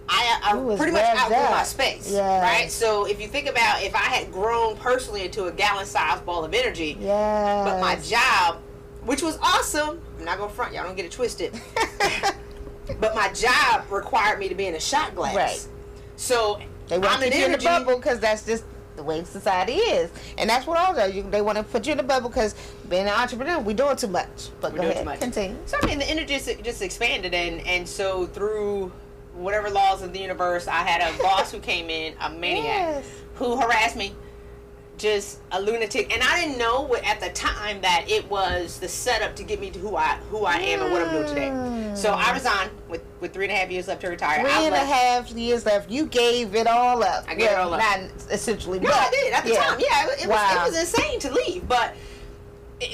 [SPEAKER 2] I pretty much outgrew my space, right? So if you think about if I had grown personally into a gallon-sized ball of energy, but my job, which was awesome, I'm not gonna front, y'all don't get it twisted. But my job required me to be in a shot glass. Right. So
[SPEAKER 1] they want to put you in the bubble because that's just the way society is. And that's what all they want to put you in the bubble because being an entrepreneur, we're doing too much. But go ahead, continue.
[SPEAKER 2] So I mean, the energy just expanded, and so through whatever laws of the universe, I had a boss who came in, a maniac, who harassed me. Just a lunatic, and I didn't know at the time that it was the setup to get me to who I am and what I'm doing today. So I resigned with 3.5 years left to retire.
[SPEAKER 1] 3.5 years left. You gave it all up.
[SPEAKER 2] I gave it all up.
[SPEAKER 1] Not essentially.
[SPEAKER 2] No, I did at the time. Yeah, it was insane to leave, but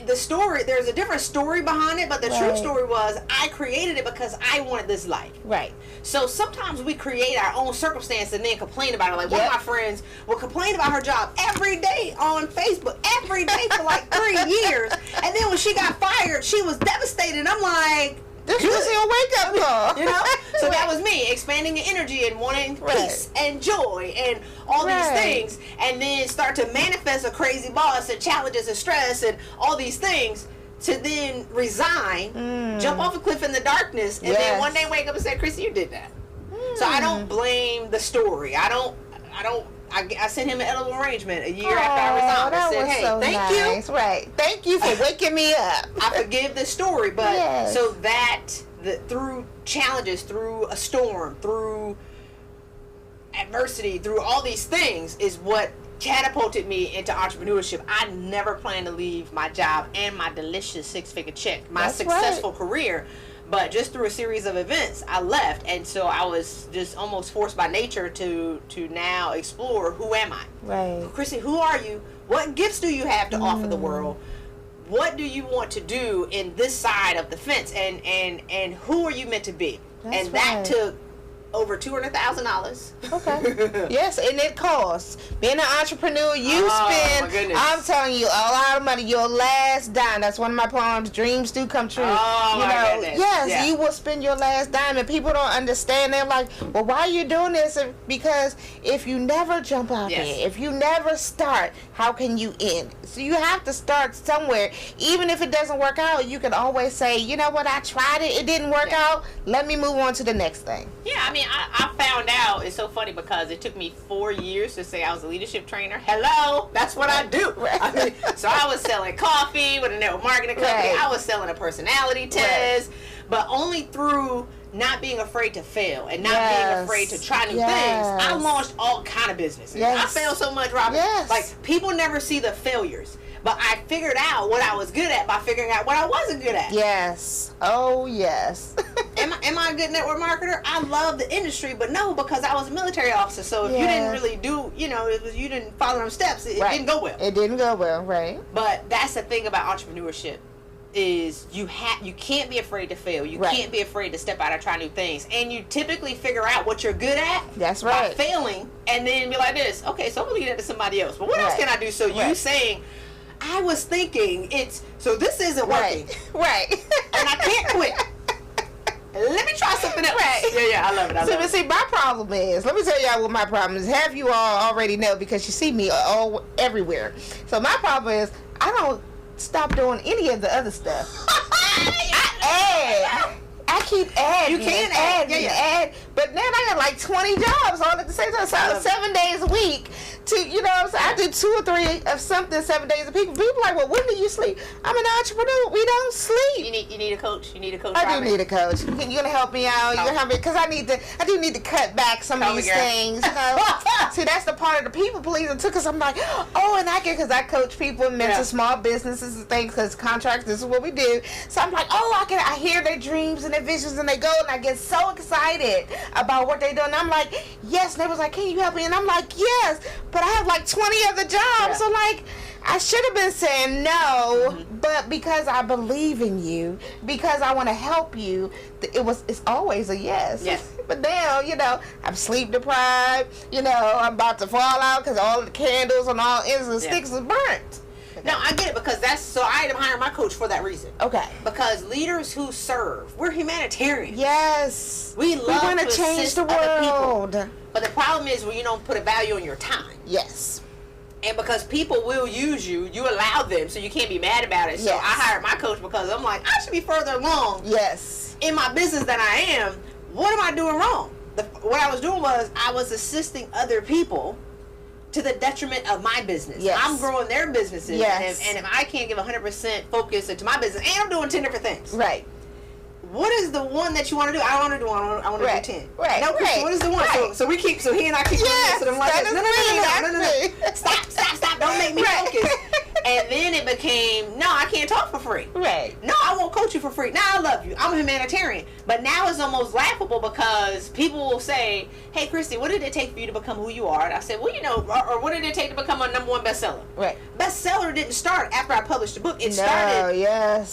[SPEAKER 2] the story, there's a different story behind it, but the true story was I created it because I wanted this life.
[SPEAKER 1] Right.
[SPEAKER 2] So sometimes we create our own circumstance and then complain about it. Like one of my friends will complain about her job every day on Facebook, every day for like 3 years. And then when she got fired, she was devastated. I'm like,
[SPEAKER 1] this was your wake-up call.
[SPEAKER 2] You know? So that was me, expanding the energy and wanting peace and joy and all these things. And then start to manifest a crazy boss and challenges and stress and all these things to then resign, jump off a cliff in the darkness, and then one day wake up and say, Christy, you did that. So I don't blame the story. I sent him an edible arrangement a year after I resigned. I said, hey, thank you.
[SPEAKER 1] Right. Thank you for waking me up.
[SPEAKER 2] I forgive the story, but so that through challenges, through a storm, through adversity, through all these things is what catapulted me into entrepreneurship. I never planned to leave my job and my delicious 6-figure check, my successful career. But just through a series of events, I left, and so I was just almost forced by nature to now explore who am I?
[SPEAKER 1] Right.
[SPEAKER 2] Christy, who are you? What gifts do you have to offer the world? What do you want to do in this side of the fence? And who are you meant to be?
[SPEAKER 1] That's
[SPEAKER 2] that took over $200,000.
[SPEAKER 1] Okay. Yes, and it costs. Being an entrepreneur, you spend, I'm telling you, a lot of money. Your last dime. That's one of my poems. Dreams do come true.
[SPEAKER 2] Oh, my goodness.
[SPEAKER 1] Yes, you will spend your last dime, and people don't understand. They're like, well, why are you doing this? Because if you never jump out there, if you never start, how can you end? So you have to start somewhere. Even if it doesn't work out, you can always say, you know what, I tried it. It didn't work out. Let me move on to the next thing.
[SPEAKER 2] Yeah, I mean, I found out, it's so funny because it took me 4 years to say I was a leadership trainer. Hello, that's what I do. I mean, so I was selling coffee with a network marketing company. I was selling a personality test, but only through not being afraid to fail and not being afraid to try new things. I launched all kind of businesses. I failed so much, Robin. Like, people never see the failures. But I figured out what I was good at by figuring out what I wasn't good at.
[SPEAKER 1] Yes. Oh, yes.
[SPEAKER 2] Am I a good network marketer? I love the industry, but no, because I was a military officer. So if you didn't really do, you didn't follow them steps, it didn't go well.
[SPEAKER 1] It didn't go well, right.
[SPEAKER 2] But that's the thing about entrepreneurship. is you can't be afraid to fail. You
[SPEAKER 1] Right.
[SPEAKER 2] can't be afraid to step out and try new things. And you typically figure out what you're good at.
[SPEAKER 1] That's right.
[SPEAKER 2] By failing, and then be like this. Okay, so I'm gonna leave that to somebody else. But what else
[SPEAKER 1] Right.
[SPEAKER 2] can I do? So you
[SPEAKER 1] Right.
[SPEAKER 2] saying, I was thinking so this isn't working,
[SPEAKER 1] Right.
[SPEAKER 2] and I can't quit. Let me try something else.
[SPEAKER 1] Right.
[SPEAKER 2] Yeah, I love it.
[SPEAKER 1] But see, my problem is, let me tell y'all what my problem is. Have you all already know, because you see me all everywhere. So my problem is, I don't stop doing any of the other stuff. I keep adding.
[SPEAKER 2] You can
[SPEAKER 1] add. But then I got like 20 jobs all at the same time. So 7 days a week. You know what I'm saying? I do 2 or 3 of something 7 days a week. People like, well, when do you sleep? I'm an entrepreneur. We don't sleep.
[SPEAKER 2] You need a coach. You need a coach.
[SPEAKER 1] I do need a coach. You're gonna help me out. You're gonna help me, because I do need to cut back some of these things. You know? See, that's the part of the people pleasing too. Because I'm like, oh, and because I coach people in mental small businesses and things. Because contracts, this is what we do. So I'm like, oh, I hear their dreams and their visions, and they go, and I get so excited about what they do. And I'm like, yes. And they was like, can you help me? And I'm like, yes. But I have like 20 other jobs. Yeah. So like, I should have been saying no, but because I believe in you, because I want to help you, it's always a yes.
[SPEAKER 2] Yes.
[SPEAKER 1] But now, I'm sleep deprived. I'm about to fall out because all the candles and all incense sticks is burnt.
[SPEAKER 2] No, I get it, because I am hiring my coach for that reason.
[SPEAKER 1] Okay.
[SPEAKER 2] Because leaders who serve, we're humanitarians.
[SPEAKER 1] Yes.
[SPEAKER 2] We want
[SPEAKER 1] to change the world.
[SPEAKER 2] But the problem is when you don't put a value on your time.
[SPEAKER 1] Yes.
[SPEAKER 2] And because people will use you, you allow them, so you can't be mad about it. So I hired my coach because I'm like, I should be further along in my business than I am. What am I doing wrong? What I was doing was I was assisting other people to the detriment of my business.
[SPEAKER 1] Yes.
[SPEAKER 2] I'm growing their businesses.
[SPEAKER 1] Yes.
[SPEAKER 2] And if I can't give 100% focus into my business, and I'm doing 10 different things.
[SPEAKER 1] Right.
[SPEAKER 2] What is the one that you want to do? I want to do one. I want to do 10.
[SPEAKER 1] Right.
[SPEAKER 2] No, Christy, what is the one?
[SPEAKER 1] Right.
[SPEAKER 2] So he and I keep doing this. And I'm like, no. Stop. Don't make me focus. And then it became, no, I can't talk for free.
[SPEAKER 1] Right.
[SPEAKER 2] No, I won't coach you for free. Now I love you. I'm a humanitarian. But now it's almost laughable because people will say, hey, Christy, what did it take for you to become who you are? And I said, well, or what did it take to become a #1 bestseller?
[SPEAKER 1] Right.
[SPEAKER 2] Bestseller didn't start after I published the book. It started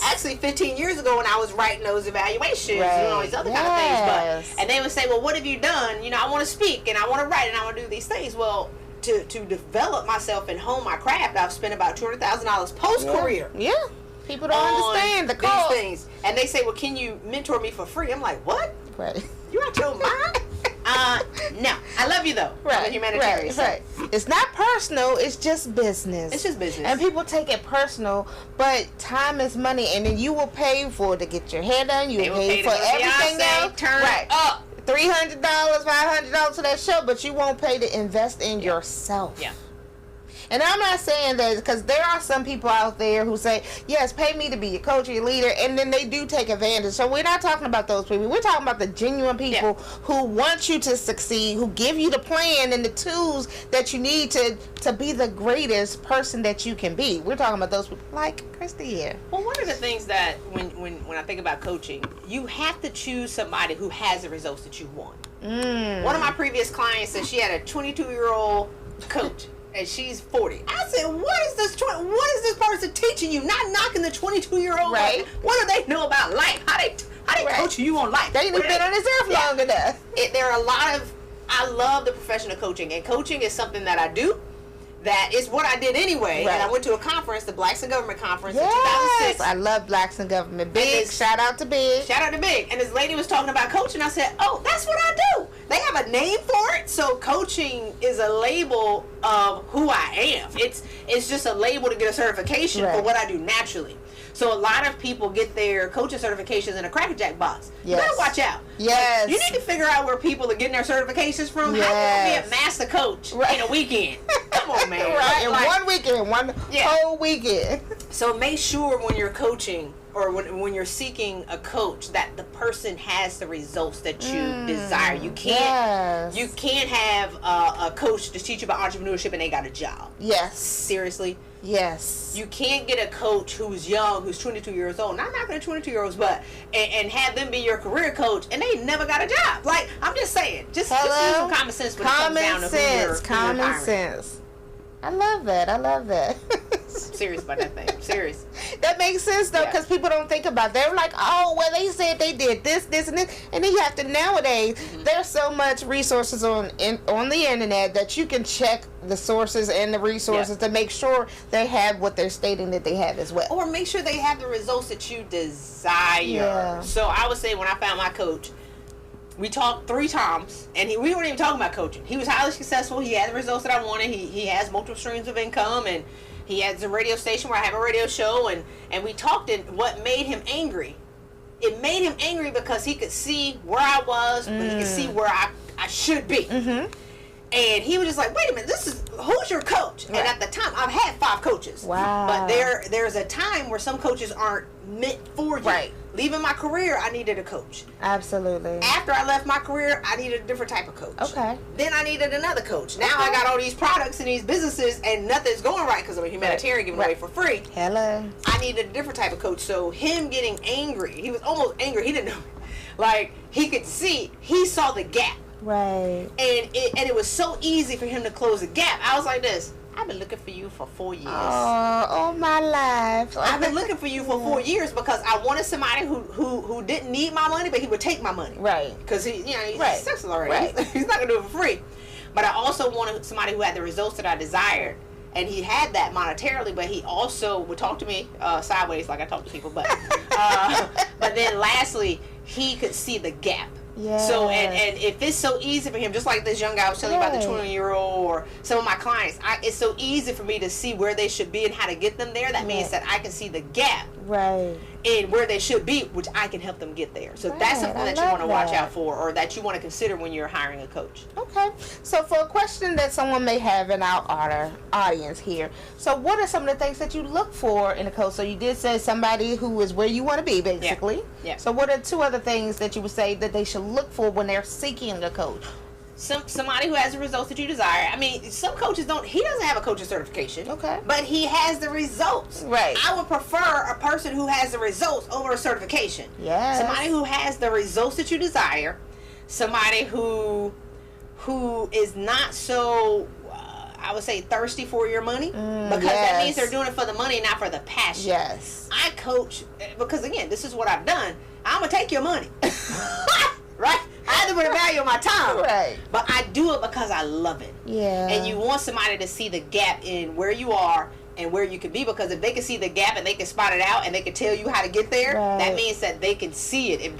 [SPEAKER 2] actually 15 years ago when I was writing those evaluations and all these other kind of things. And they would say, well, what have you done? I want to speak and I want to write and I want to do these things. Well, to develop myself and hone my craft, I've spent about $200,000 post-career.
[SPEAKER 1] Yeah. People don't understand the cost.
[SPEAKER 2] These things. And they say, well, can you mentor me for free? I'm like, what?
[SPEAKER 1] Right.
[SPEAKER 2] You out your mind? No. I love you, though.
[SPEAKER 1] Right.
[SPEAKER 2] I'm a humanitarian.
[SPEAKER 1] Right. It's not personal. It's just business.
[SPEAKER 2] It's just business.
[SPEAKER 1] And people take it personal, but time is money, and then you will pay for to get your hair done. You will pay for everything else.
[SPEAKER 2] Turn up.
[SPEAKER 1] $300, $500 to that show, but you won't pay to invest in yourself.
[SPEAKER 2] Yeah.
[SPEAKER 1] And I'm not saying that, because there are some people out there who say, yes, pay me to be your coach or your leader, and then they do take advantage. So we're not talking about those people. We're talking about the genuine people who want you to succeed, who give you the plan and the tools that you need to be the greatest person that you can be. We're talking about those people like Christy here.
[SPEAKER 2] Well, one of the things that when I think about coaching, you have to choose somebody who has the results that you want. One of my previous clients said she had a 22-year-old coach. And she's 40. I said, what is this person teaching you? Not knocking the 22-year-old.
[SPEAKER 1] Right.
[SPEAKER 2] What do they know about life? How they coach you on life?
[SPEAKER 1] They ain't been on this earth long enough.
[SPEAKER 2] There are a lot of, I love the profession of coaching. And coaching is something that I do. That is what I did anyway.
[SPEAKER 1] Right.
[SPEAKER 2] And I went to a conference, the Blacks in Government Conference in 2006.
[SPEAKER 1] I love Blacks in Government. Big, shout out to Big.
[SPEAKER 2] Shout out to Big. And this lady was talking about coaching. I said, oh, that's what I do. They have a name for it. So coaching is a label of who I am. It's just a label to get a certification for what I do naturally. So a lot of people get their coaching certifications in a Cracker Jack box. You better watch out.
[SPEAKER 1] Yes.
[SPEAKER 2] You need to figure out where people are getting their certifications from. How can you be a master coach in a weekend? Come on, man.
[SPEAKER 1] In one weekend, one whole weekend.
[SPEAKER 2] So make sure when you're coaching or when you're seeking a coach that the person has the results that you desire. You can't have a coach to teach you about entrepreneurship and they got a job.
[SPEAKER 1] Yes.
[SPEAKER 2] Seriously.
[SPEAKER 1] Yes.
[SPEAKER 2] You can't get a coach who's young, who's 22 years old, not knocking at 22-year-olds, but and have them be your career coach, and they never got a job. Like, I'm just saying, just use some common sense when it comes down to who you're
[SPEAKER 1] common sense. I love that.
[SPEAKER 2] Serious about that thing. Serious.
[SPEAKER 1] That makes sense though, because people don't think about it. They're like, oh, well, they said they did this, and this, and then you have to nowadays. There's so much resources on the internet that you can check the sources and the resources to make sure they have what they're stating that they have as well,
[SPEAKER 2] or make sure they have the results that you desire.
[SPEAKER 1] Yeah.
[SPEAKER 2] So I would say when I found my coach, we talked 3 times, and we weren't even talking about coaching. He was highly successful. He had the results that I wanted. He has multiple streams of income, and he has a radio station where I have a radio show, and we talked, and what made him angry, it made him angry because he could see where I was, but he could see where I should be. And he was just like, wait a minute, who's your coach? Right. And at the time, I've had 5 coaches.
[SPEAKER 1] Wow.
[SPEAKER 2] But there's a time where some coaches aren't meant for you.
[SPEAKER 1] Right.
[SPEAKER 2] Leaving my career, I needed a coach.
[SPEAKER 1] Absolutely.
[SPEAKER 2] After I left my career, I needed a different type of coach.
[SPEAKER 1] Okay.
[SPEAKER 2] Then I needed another coach. Now I got all these products and these businesses, and nothing's going right because I'm a humanitarian giving away for free.
[SPEAKER 1] Hello.
[SPEAKER 2] I needed a different type of coach. So him getting angry, he was almost angry. He didn't know. Like, he could see, he saw the gap.
[SPEAKER 1] Right.
[SPEAKER 2] And it was so easy for him to close the gap. I was like this. I've been looking for you for 4 years.
[SPEAKER 1] All my life.
[SPEAKER 2] I've been looking for you for 4 years because I wanted somebody who didn't need my money, but he would take my money.
[SPEAKER 1] Right.
[SPEAKER 2] Because he's successful already.
[SPEAKER 1] Right.
[SPEAKER 2] He's not gonna do it for free. But I also wanted somebody who had the results that I desired. And he had that monetarily, but he also would talk to me sideways like I talk to people. But then lastly, he could see the gap.
[SPEAKER 1] Yeah.
[SPEAKER 2] So and if it's so easy for him, just like this young guy I was telling you about, the 20-year-old, or some of my clients, it's so easy for me to see where they should be and how to get them there. That means that I can see the gap.
[SPEAKER 1] Right.
[SPEAKER 2] In where they should be, which I can help them get there. So that's something that you want to watch out for, or that you want to consider when you're hiring a coach.
[SPEAKER 1] Okay. So for a question that someone may have in our audience here, so what are some of the things that you look for in a coach? So you did say somebody who is where you want to be, basically.
[SPEAKER 2] Yeah.
[SPEAKER 1] So what are 2 other things that you would say that they should look for when they're seeking a coach?
[SPEAKER 2] Somebody who has the results that you desire. I mean, some coaches he doesn't have a coaching certification.
[SPEAKER 1] Okay.
[SPEAKER 2] But he has the results.
[SPEAKER 1] Right.
[SPEAKER 2] I would prefer a person who has the results over a certification.
[SPEAKER 1] Yes.
[SPEAKER 2] Somebody who has the results that you desire. Somebody who is not so, I would say, thirsty for your money. Because that means they're doing it for the money, not for the passion.
[SPEAKER 1] Yes.
[SPEAKER 2] I coach, because again, this is what I've done. I'm going to take your money. Right? I have to put a value on my time.
[SPEAKER 1] Right.
[SPEAKER 2] But I do it because I love it.
[SPEAKER 1] Yeah.
[SPEAKER 2] And you want somebody to see the gap in where you are and where you can be, because if they can see the gap and they can spot it out and they can tell you how to get there, that means that they can see it.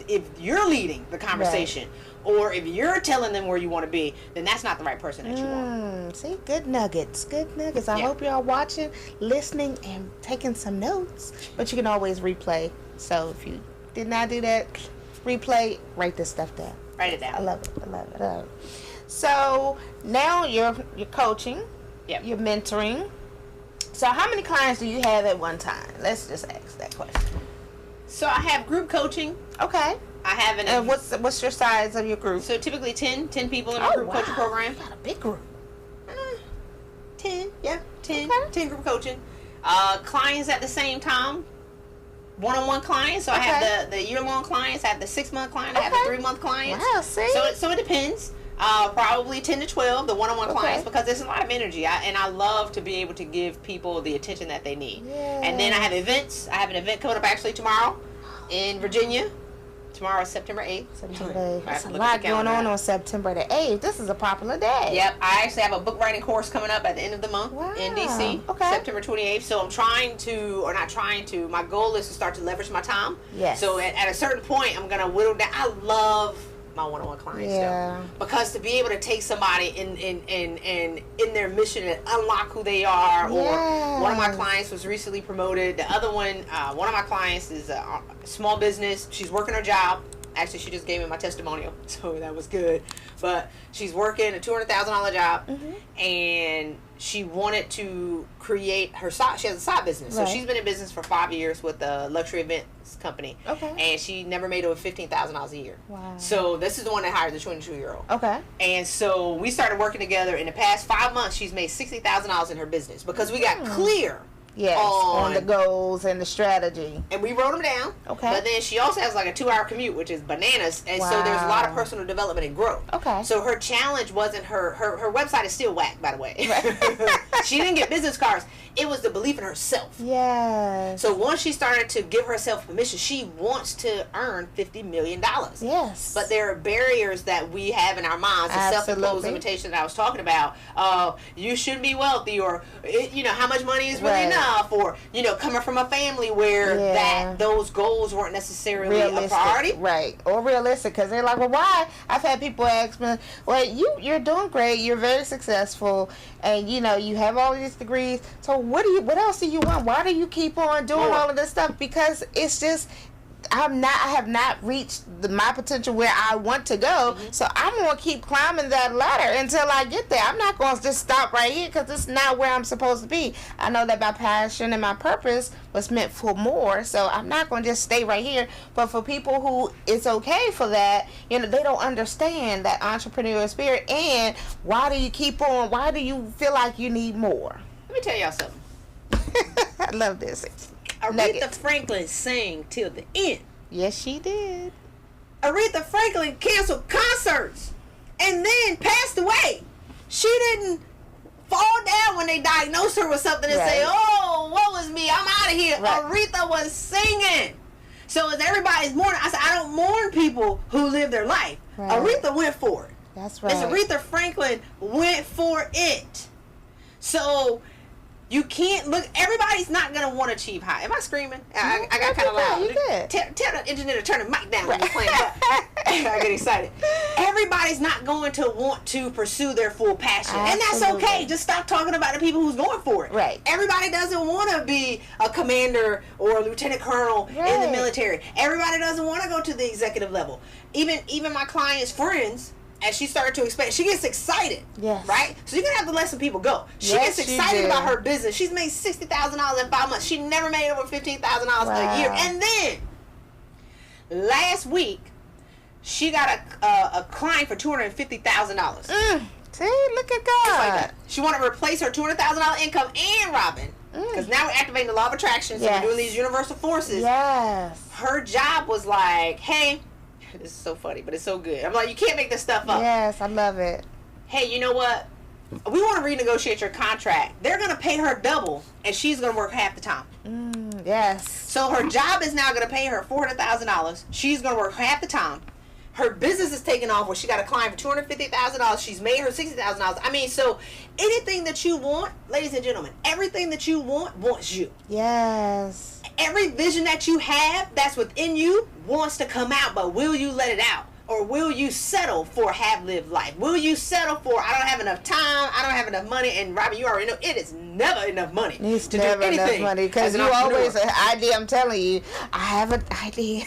[SPEAKER 2] If you're leading the conversation, or if you're telling them where you want to be, then that's not the right person that you want.
[SPEAKER 1] See, good nuggets. Good nuggets. I hope you're all watching, listening, and taking some notes. But you can always replay. So if you did not do that, replay, write this stuff down.
[SPEAKER 2] Write it down.
[SPEAKER 1] I love it. I love it. I love it. So now you're coaching.
[SPEAKER 2] Yep.
[SPEAKER 1] You're mentoring. So how many clients do you have at one time? Let's just ask that question.
[SPEAKER 2] So I have group coaching.
[SPEAKER 1] Okay.
[SPEAKER 2] I have an.
[SPEAKER 1] And what's your size of your group?
[SPEAKER 2] So typically 10 people in a group coaching program.
[SPEAKER 1] You got a big group.
[SPEAKER 2] 10, yeah, 10,
[SPEAKER 1] Okay.
[SPEAKER 2] 10 group coaching. Clients at the same time. One-on-one clients. So I have the year-long clients. I have the 6-month client. I have the 3-month clients.
[SPEAKER 1] Wow, see?
[SPEAKER 2] So it depends. Probably 10 to 12, the one-on-one clients, because there's a lot of energy. And I love to be able to give people the attention that they need.
[SPEAKER 1] Yes.
[SPEAKER 2] And then I have events. I have an event coming up actually tomorrow in Virginia. Tomorrow is September 8th.
[SPEAKER 1] September 8th. There's a lot going on September the 8th. This is a popular day.
[SPEAKER 2] Yep. I actually have a book writing course coming up at the end of the month in DC.
[SPEAKER 1] Okay.
[SPEAKER 2] September 28th. So I'm trying to, or not trying to, my goal is to start to leverage my time.
[SPEAKER 1] Yes.
[SPEAKER 2] So at a certain point, I'm going to whittle down. I love my one-on-one clients though, because to be able to take somebody in their mission and unlock who they are, or one of my clients was recently promoted. The other one of my clients is a small business. She's working her job. Actually, she just gave me my testimonial, so that was good. But she's working a $200,000 job, and she wanted to create her side. She has a side business, so she's been in business for 5 years with a luxury events company. Okay. And she never made over $15,000 a year. Wow. So this is the one that hired the 22-year-old. Okay. And so we started working together. In the past 5 months, she's made $60,000 in her business because we got clear.
[SPEAKER 1] Yes, on the goals and the strategy.
[SPEAKER 2] And we wrote them down. Okay. But then she also has like a 2-hour commute, which is bananas. And so there's a lot of personal development and growth. Okay. So her challenge wasn't her website is still whack, by the way. Right.
[SPEAKER 3] She didn't get business cards. It was the belief in herself.
[SPEAKER 1] Yes.
[SPEAKER 3] So once she started to give herself permission, she wants to earn $50 million.
[SPEAKER 1] Yes.
[SPEAKER 3] But there are barriers that we have in our minds, the self-imposed limitation that I was talking about. You shouldn't be wealthy, or how much money is really enough, or coming from a family where those goals weren't necessarily realistic, a priority.
[SPEAKER 1] Right. Or realistic, because they're like, well, why? I've had people ask me, well, you're doing great, you're very successful, and you have all these degrees, so what else do you want? Why do you keep on doing all of this stuff? Because it's just, I have not reached my potential where I want to go, so I'm going to keep climbing that ladder until I get there. I'm not going to just stop right here, because it's not where I'm supposed to be. I know that my passion and my purpose was meant for more, so I'm not going to just stay right here. But for people who it's okay for that, they don't understand that entrepreneurial spirit, and why do you keep on? Why do you feel like you need more?
[SPEAKER 3] Let me tell y'all something.
[SPEAKER 1] I love this.
[SPEAKER 3] Aretha Franklin sang till the end.
[SPEAKER 1] Yes, she did.
[SPEAKER 3] Aretha Franklin canceled concerts and then passed away. She didn't fall down when they diagnosed her with something and say, oh, what was me? I'm out of here. Right. Aretha was singing. So as everybody's mourning, I said, I don't mourn people who live their life. Right. Aretha went for it.
[SPEAKER 1] That's right.
[SPEAKER 3] As Aretha Franklin went for it. So you can't look. Everybody's not gonna want to achieve high. Am I screaming? I got kind of loud.
[SPEAKER 1] You did.
[SPEAKER 3] Tell the engineer to turn the mic down when you're playing. I get excited. Everybody's not going to want to pursue their full passion, and that's okay. Just stop talking about the people who's going for it.
[SPEAKER 1] Right.
[SPEAKER 3] Everybody doesn't want to be a commander or a lieutenant colonel in the military. Everybody doesn't want to go to the executive level. Even my clients' friends. As she started to expand, she gets excited. Yes. Right? So you're going to have to let some people go. She gets excited about her business. She's made $60,000 in 5 months. She never made over $15,000 a year. And then, last week, she got a client for $250,000.
[SPEAKER 1] See, look at God.
[SPEAKER 3] Like she wanted to replace her $200,000 income and Robin. Because now we're activating the law of attraction. So we're doing these universal forces.
[SPEAKER 1] Yes.
[SPEAKER 3] Her job was like, hey, this is so funny, but it's so good. I'm like, you can't make this stuff up.
[SPEAKER 1] Yes, I love it.
[SPEAKER 3] Hey, you know what? We want to renegotiate your contract. They're going to pay her double, and she's going to work half the time.
[SPEAKER 1] Yes.
[SPEAKER 3] So her job is now going to pay her $400,000. She's going to work half the time. Her business is taking off where she got a client for $250,000. She's made her $60,000. I mean, so anything that you want, ladies and gentlemen, everything that you want wants you.
[SPEAKER 1] Yes.
[SPEAKER 3] Every vision that you have that's within you wants to come out, but will you let it out? Or will you settle for have-lived life? Will you settle for, I don't have enough time, I don't have enough money, and Robin, you already know, it is never enough money
[SPEAKER 1] it's
[SPEAKER 3] to
[SPEAKER 1] never
[SPEAKER 3] do anything.
[SPEAKER 1] Enough money, because you always, an idea, I'm telling you, I have an idea.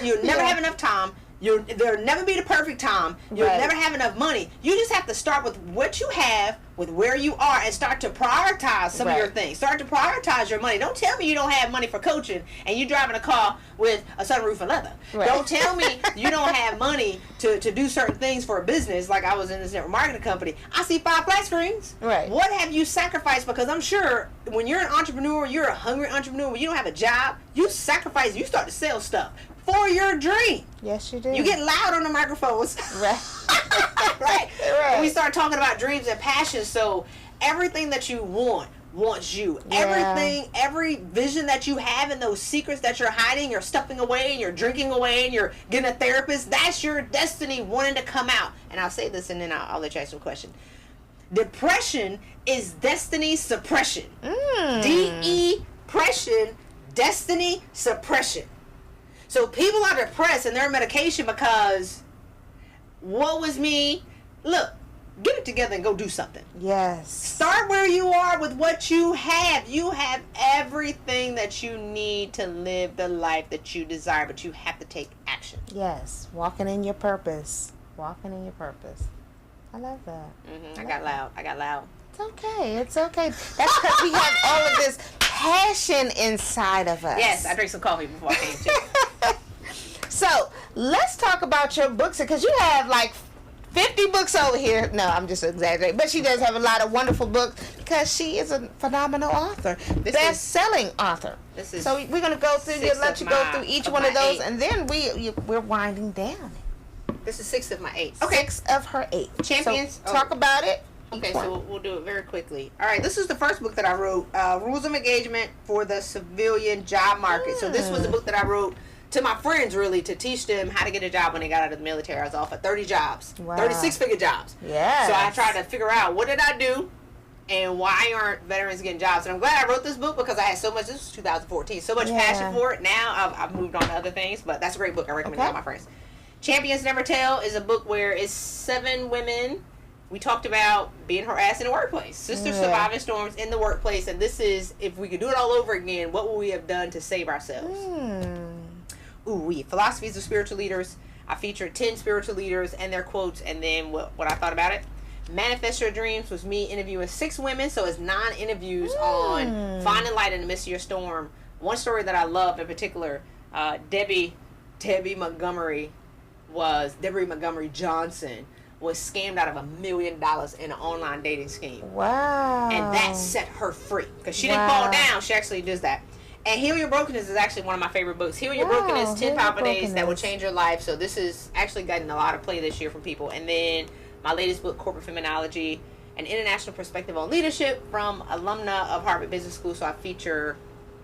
[SPEAKER 3] You'll never have enough time. There'll never be the perfect time. You'll never have enough money. You just have to start with what you have, with where you are, and start to prioritize some of your things. Start to prioritize your money. Don't tell me you don't have money for coaching and you driving a car with a sunroof and leather. Don't tell me you don't have money to do certain things for a business. Like I was in this network marketing company. I see 5 flat screens. What have you sacrificed? Because I'm sure when you're an entrepreneur, you're a hungry entrepreneur, when you don't have a job, you sacrifice, you start to sell stuff for your dream.
[SPEAKER 1] Yes, you do.
[SPEAKER 3] You get loud on the microphones. Right. We start talking about dreams and passions. So everything that you wants you. Everything, every vision that you have, and those secrets that you're hiding, you're stuffing away, and you're drinking away, and you're getting a therapist, that's your destiny wanting to come out. And I'll say this, and then I'll let you ask some question. Depression is destiny suppression. Depression, destiny suppression. So people are depressed and they're on medication because, what was me? Look, get it together and go do something.
[SPEAKER 1] Yes.
[SPEAKER 3] Start where you are with what you have. You have everything that you need to live the life that you desire, but you have to take action.
[SPEAKER 1] Yes. Walking in your purpose. Walking in your purpose. I love that.
[SPEAKER 3] I got loud.
[SPEAKER 1] It's okay. It's okay. That's because we have all of this passion inside of us.
[SPEAKER 3] Yes, I drank some coffee before I came too.
[SPEAKER 1] So let's talk about your books, because you have like 50 books over here. No, I'm just exaggerating, but she does have a lot of wonderful books because she is a phenomenal author, best-selling author. So we're gonna go through. Let you go through each one of those, and then we're winding down.
[SPEAKER 3] This is 6 of my 8.
[SPEAKER 1] Okay. 6 of her 8.
[SPEAKER 3] Champions.
[SPEAKER 1] So talk about it.
[SPEAKER 3] Okay, so we'll do it very quickly. All right, this is the first book that I wrote, Rules of Engagement for the Civilian Job Market. So this was a book that I wrote to my friends, really, to teach them how to get a job when they got out of the military. I was offered 30 jobs, 36-figure jobs.
[SPEAKER 1] Yeah.
[SPEAKER 3] So I tried to figure out, what did I do and why aren't veterans getting jobs? And I'm glad I wrote this book because I had so much, this was 2014, so much passion for it. Now I've moved on to other things, but that's a great book. I recommend it to all my friends. Champions Never Tell is a book where it's 7 women. We talked about being harassed in the workplace. Sisters surviving storms in the workplace. And this is, if we could do it all over again, what would we have done to save ourselves? Philosophies of Spiritual Leaders. I featured 10 spiritual leaders and their quotes, and then what I thought about it. Manifest Your Dreams was me interviewing 6 women. So it's 9 interviews on finding light in the midst of your storm. One story that I love in particular, Debbie Montgomery Johnson was scammed out of $1 million in an online dating scheme.
[SPEAKER 1] Wow.
[SPEAKER 3] And that set her free. Because she didn't fall down. She actually does that. And Heal Your Brokenness is actually one of my favorite books. Heal Your Brokenness, 10 powerful days that will change your life. So this is actually gotten a lot of play this year from people. And then my latest book, Corporate Feminology, an international perspective on leadership from alumna of Harvard Business School. So I feature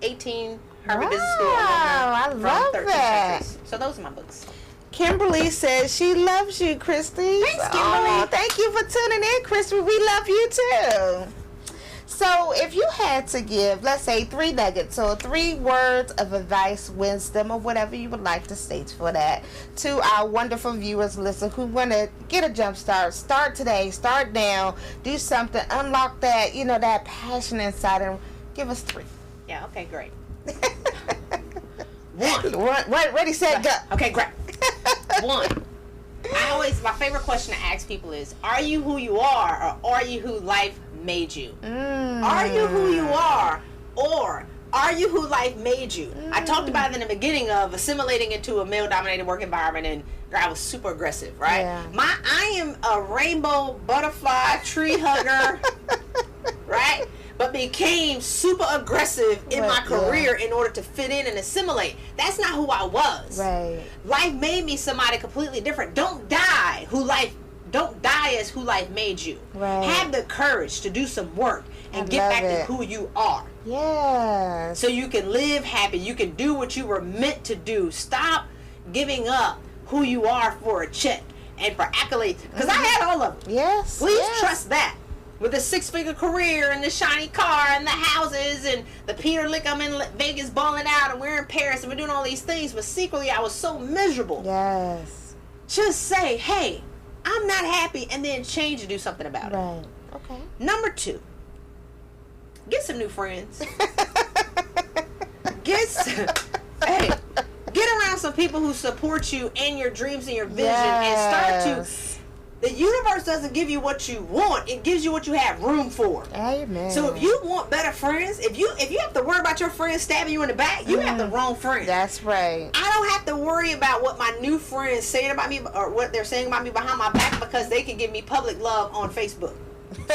[SPEAKER 3] 18 Harvard Business School alumna from 13 countries. So those are my books.
[SPEAKER 1] Kimberly says she loves you, Christy.
[SPEAKER 3] Thanks, Kimberly.
[SPEAKER 1] Thank you for tuning in, Christy. We love you too. So if you had to give, let's say, 3 nuggets or 3 words of advice, wisdom, or whatever you would like to state for that, to our wonderful viewers, listeners who want to get a jump start today, start now, do something, unlock that, that passion inside, and give us 3.
[SPEAKER 3] Yeah, okay, great.
[SPEAKER 1] 1. Ready, set, go.
[SPEAKER 3] Okay, great. 1. My favorite question to ask people is, are you who you are, or are you who life made you? Are you who you are, or are you who life made you? I talked about it in the beginning of assimilating into a male-dominated work environment, and I was super aggressive, right?
[SPEAKER 1] Yeah.
[SPEAKER 3] I am a rainbow butterfly tree hugger, right? But became super aggressive in my career in order to fit in and assimilate. That's not who I was.
[SPEAKER 1] Right.
[SPEAKER 3] Life made me somebody completely different. Don't die as who life made you.
[SPEAKER 1] Right.
[SPEAKER 3] Have the courage to do some work and get back to who you are.
[SPEAKER 1] Yeah.
[SPEAKER 3] So you can live happy. You can do what you were meant to do. Stop giving up who you are for a check and for accolades. Because I had all of them.
[SPEAKER 1] Yes.
[SPEAKER 3] Please trust that. With a 6-figure career and the shiny car and the houses and the Peter Lick, I'm in Vegas balling out and we're in Paris and we're doing all these things, but secretly I was so miserable.
[SPEAKER 1] Yes.
[SPEAKER 3] Just say, hey, I'm not happy, and then change and do something about it.
[SPEAKER 1] Right. Okay.
[SPEAKER 3] Number 2, get some new friends. Get around some people who support you and your dreams and your vision, and start to. The universe doesn't give you what you want; it gives you what you have room for.
[SPEAKER 1] Amen.
[SPEAKER 3] So if you want better friends, if you have to worry about your friends stabbing you in the back, you have the wrong friend.
[SPEAKER 1] That's right.
[SPEAKER 3] I don't have to worry about what my new friends saying about me or what they're saying about me behind my back, because they can give me public love on Facebook,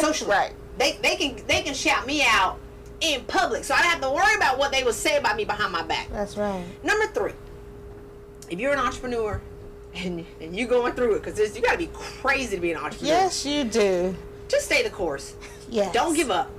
[SPEAKER 3] socially.
[SPEAKER 1] Right.
[SPEAKER 3] They can shout me out in public, so I don't have to worry about what they would say about me behind my back.
[SPEAKER 1] That's right.
[SPEAKER 3] Number 3, if you're an entrepreneur and you going through it, because you got to be crazy to be an entrepreneur.
[SPEAKER 1] Yes, you do.
[SPEAKER 3] Just stay the course.
[SPEAKER 1] Yes.
[SPEAKER 3] Don't give up.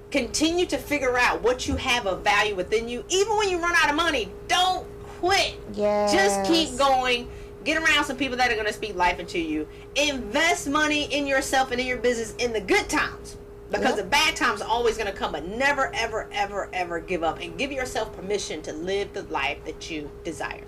[SPEAKER 3] Continue to figure out what you have of value within you. Even when you run out of money, don't quit.
[SPEAKER 1] Yes.
[SPEAKER 3] Just keep going. Get around some people that are going to speak life into you. Invest money in yourself and in your business in the good times. Because the bad times are always going to come, but never, ever, ever, ever give up. And give yourself permission to live the life that you desire.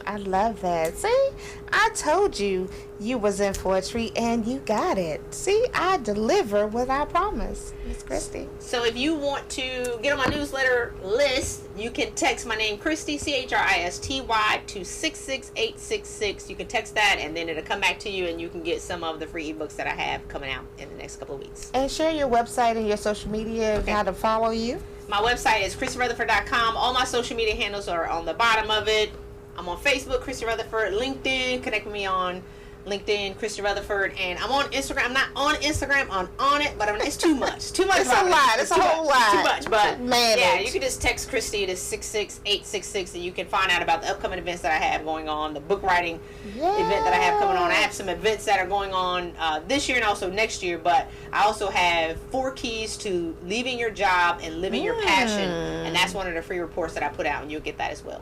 [SPEAKER 1] I love that. See, I told you was in for a treat, and you got it. See, I deliver what I promise, Miss Christy.
[SPEAKER 3] So if you want to get on my newsletter list, you can text my name, Christy, Christy, to 66866. You can text that, and then it'll come back to you, and you can get some of the free ebooks that I have coming out in the next couple of weeks.
[SPEAKER 1] And share your website and your social media, how to follow you.
[SPEAKER 3] My website is ChristyRutherford.com. All my social media handles are on the bottom of it. I'm on Facebook, Christy Rutherford, LinkedIn. Connect with me on
[SPEAKER 2] LinkedIn, Christy Rutherford, and I'm on Instagram. I'm not on Instagram, on it, but it's too much. Too much.
[SPEAKER 1] It's a lot. It's a whole lot.
[SPEAKER 2] Too much, but
[SPEAKER 1] man,
[SPEAKER 2] yeah, you can just text Christy to 66866, and you can find out about the upcoming events that I have going on, the book writing event that I have coming on. I have some events that are going on this year and also next year, but I also have 4 keys to leaving your job and living your passion, and that's one of the free reports that I put out, and you'll get that as well.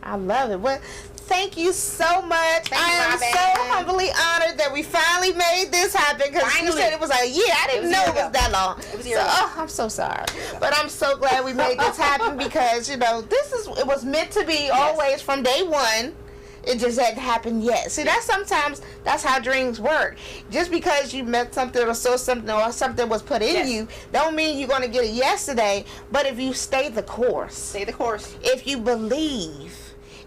[SPEAKER 1] I love it. Well, thank you so much. I am so humbly honored that we finally made this happen, because you said it was a year. I didn't know it was that long. It was I'm so sorry. But I'm so glad we made this happen, because, it was meant to be always from day one. It just hadn't happened yet. See, that's how dreams work. Just because you met something or saw something or something was put in you, don't mean you're going to get it yesterday. But if you stay the course. If you believe.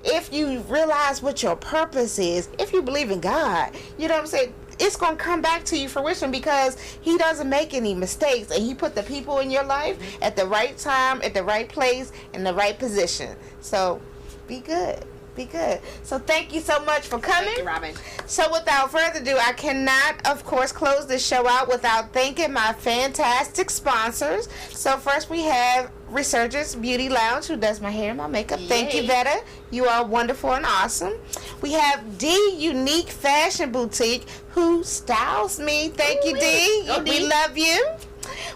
[SPEAKER 1] If you realize what your purpose is. If you believe in God. You know what I'm saying? It's going to come back to you fruition, because he doesn't make any mistakes, and he put the people in your life at the right time, at the right place, in the right position. So be good. Be good. So thank you so much for coming.
[SPEAKER 2] Thank you, Robin.
[SPEAKER 1] So without further ado, I cannot, of course, close this show out without thanking my fantastic sponsors. So first we have Resurgence Beauty Lounge, who does my hair and my makeup. Yay. Thank you, Vetta. You are wonderful and awesome. We have DUniqueFashionBoutique, who styles me. Thank you, D. We love you.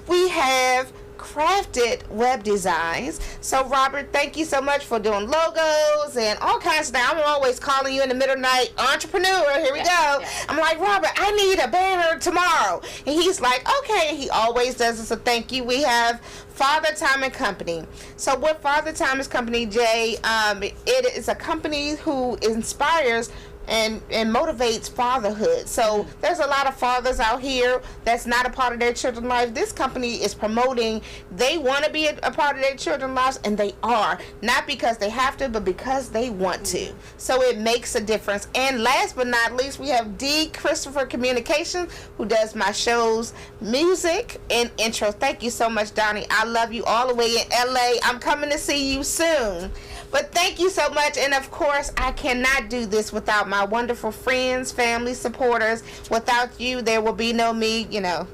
[SPEAKER 1] We have Crafted Web Designs. So Robert, thank you so much for doing logos and all kinds of stuff. I'm always calling you in the middle of the night, entrepreneur, here we go. I'm like, Robert, I need a banner tomorrow. And he's like, okay. He always does this, so thank you. We have Father Time and Company. So what Father Time is Company, Jay, it is a company who inspires and motivates fatherhood. So there's a lot of fathers out here that's not a part of their children's life. This company is promoting they want to be a part of their children's lives, and they are. Not because they have to, but because they want to. So it makes a difference. And last but not least, we have DChristopherCommunications, who does my show's music and intro. Thank you so much, Donnie. I love you all the way in LA. I'm coming to see you soon. But thank you so much. And of course, I cannot do this without my wonderful friends, family, supporters. Without you, there will be no me, in a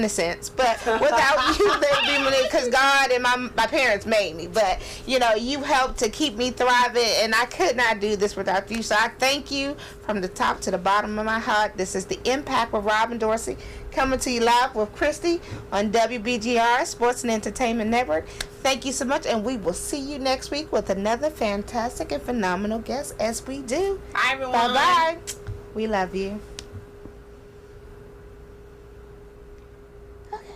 [SPEAKER 1] sense. But without you, there will be me, because God and my parents made me. But, you helped to keep me thriving, and I could not do this without you. So I thank you from the top to the bottom of my heart. This is The Impact with Robin Dorsey, coming to you live with Christy on WBGR Sports and Entertainment Network. Thank you so much, and we will see you next week with another fantastic and phenomenal guest, as we do.
[SPEAKER 2] Bye, everyone.
[SPEAKER 1] Bye-bye. We love you. Okay.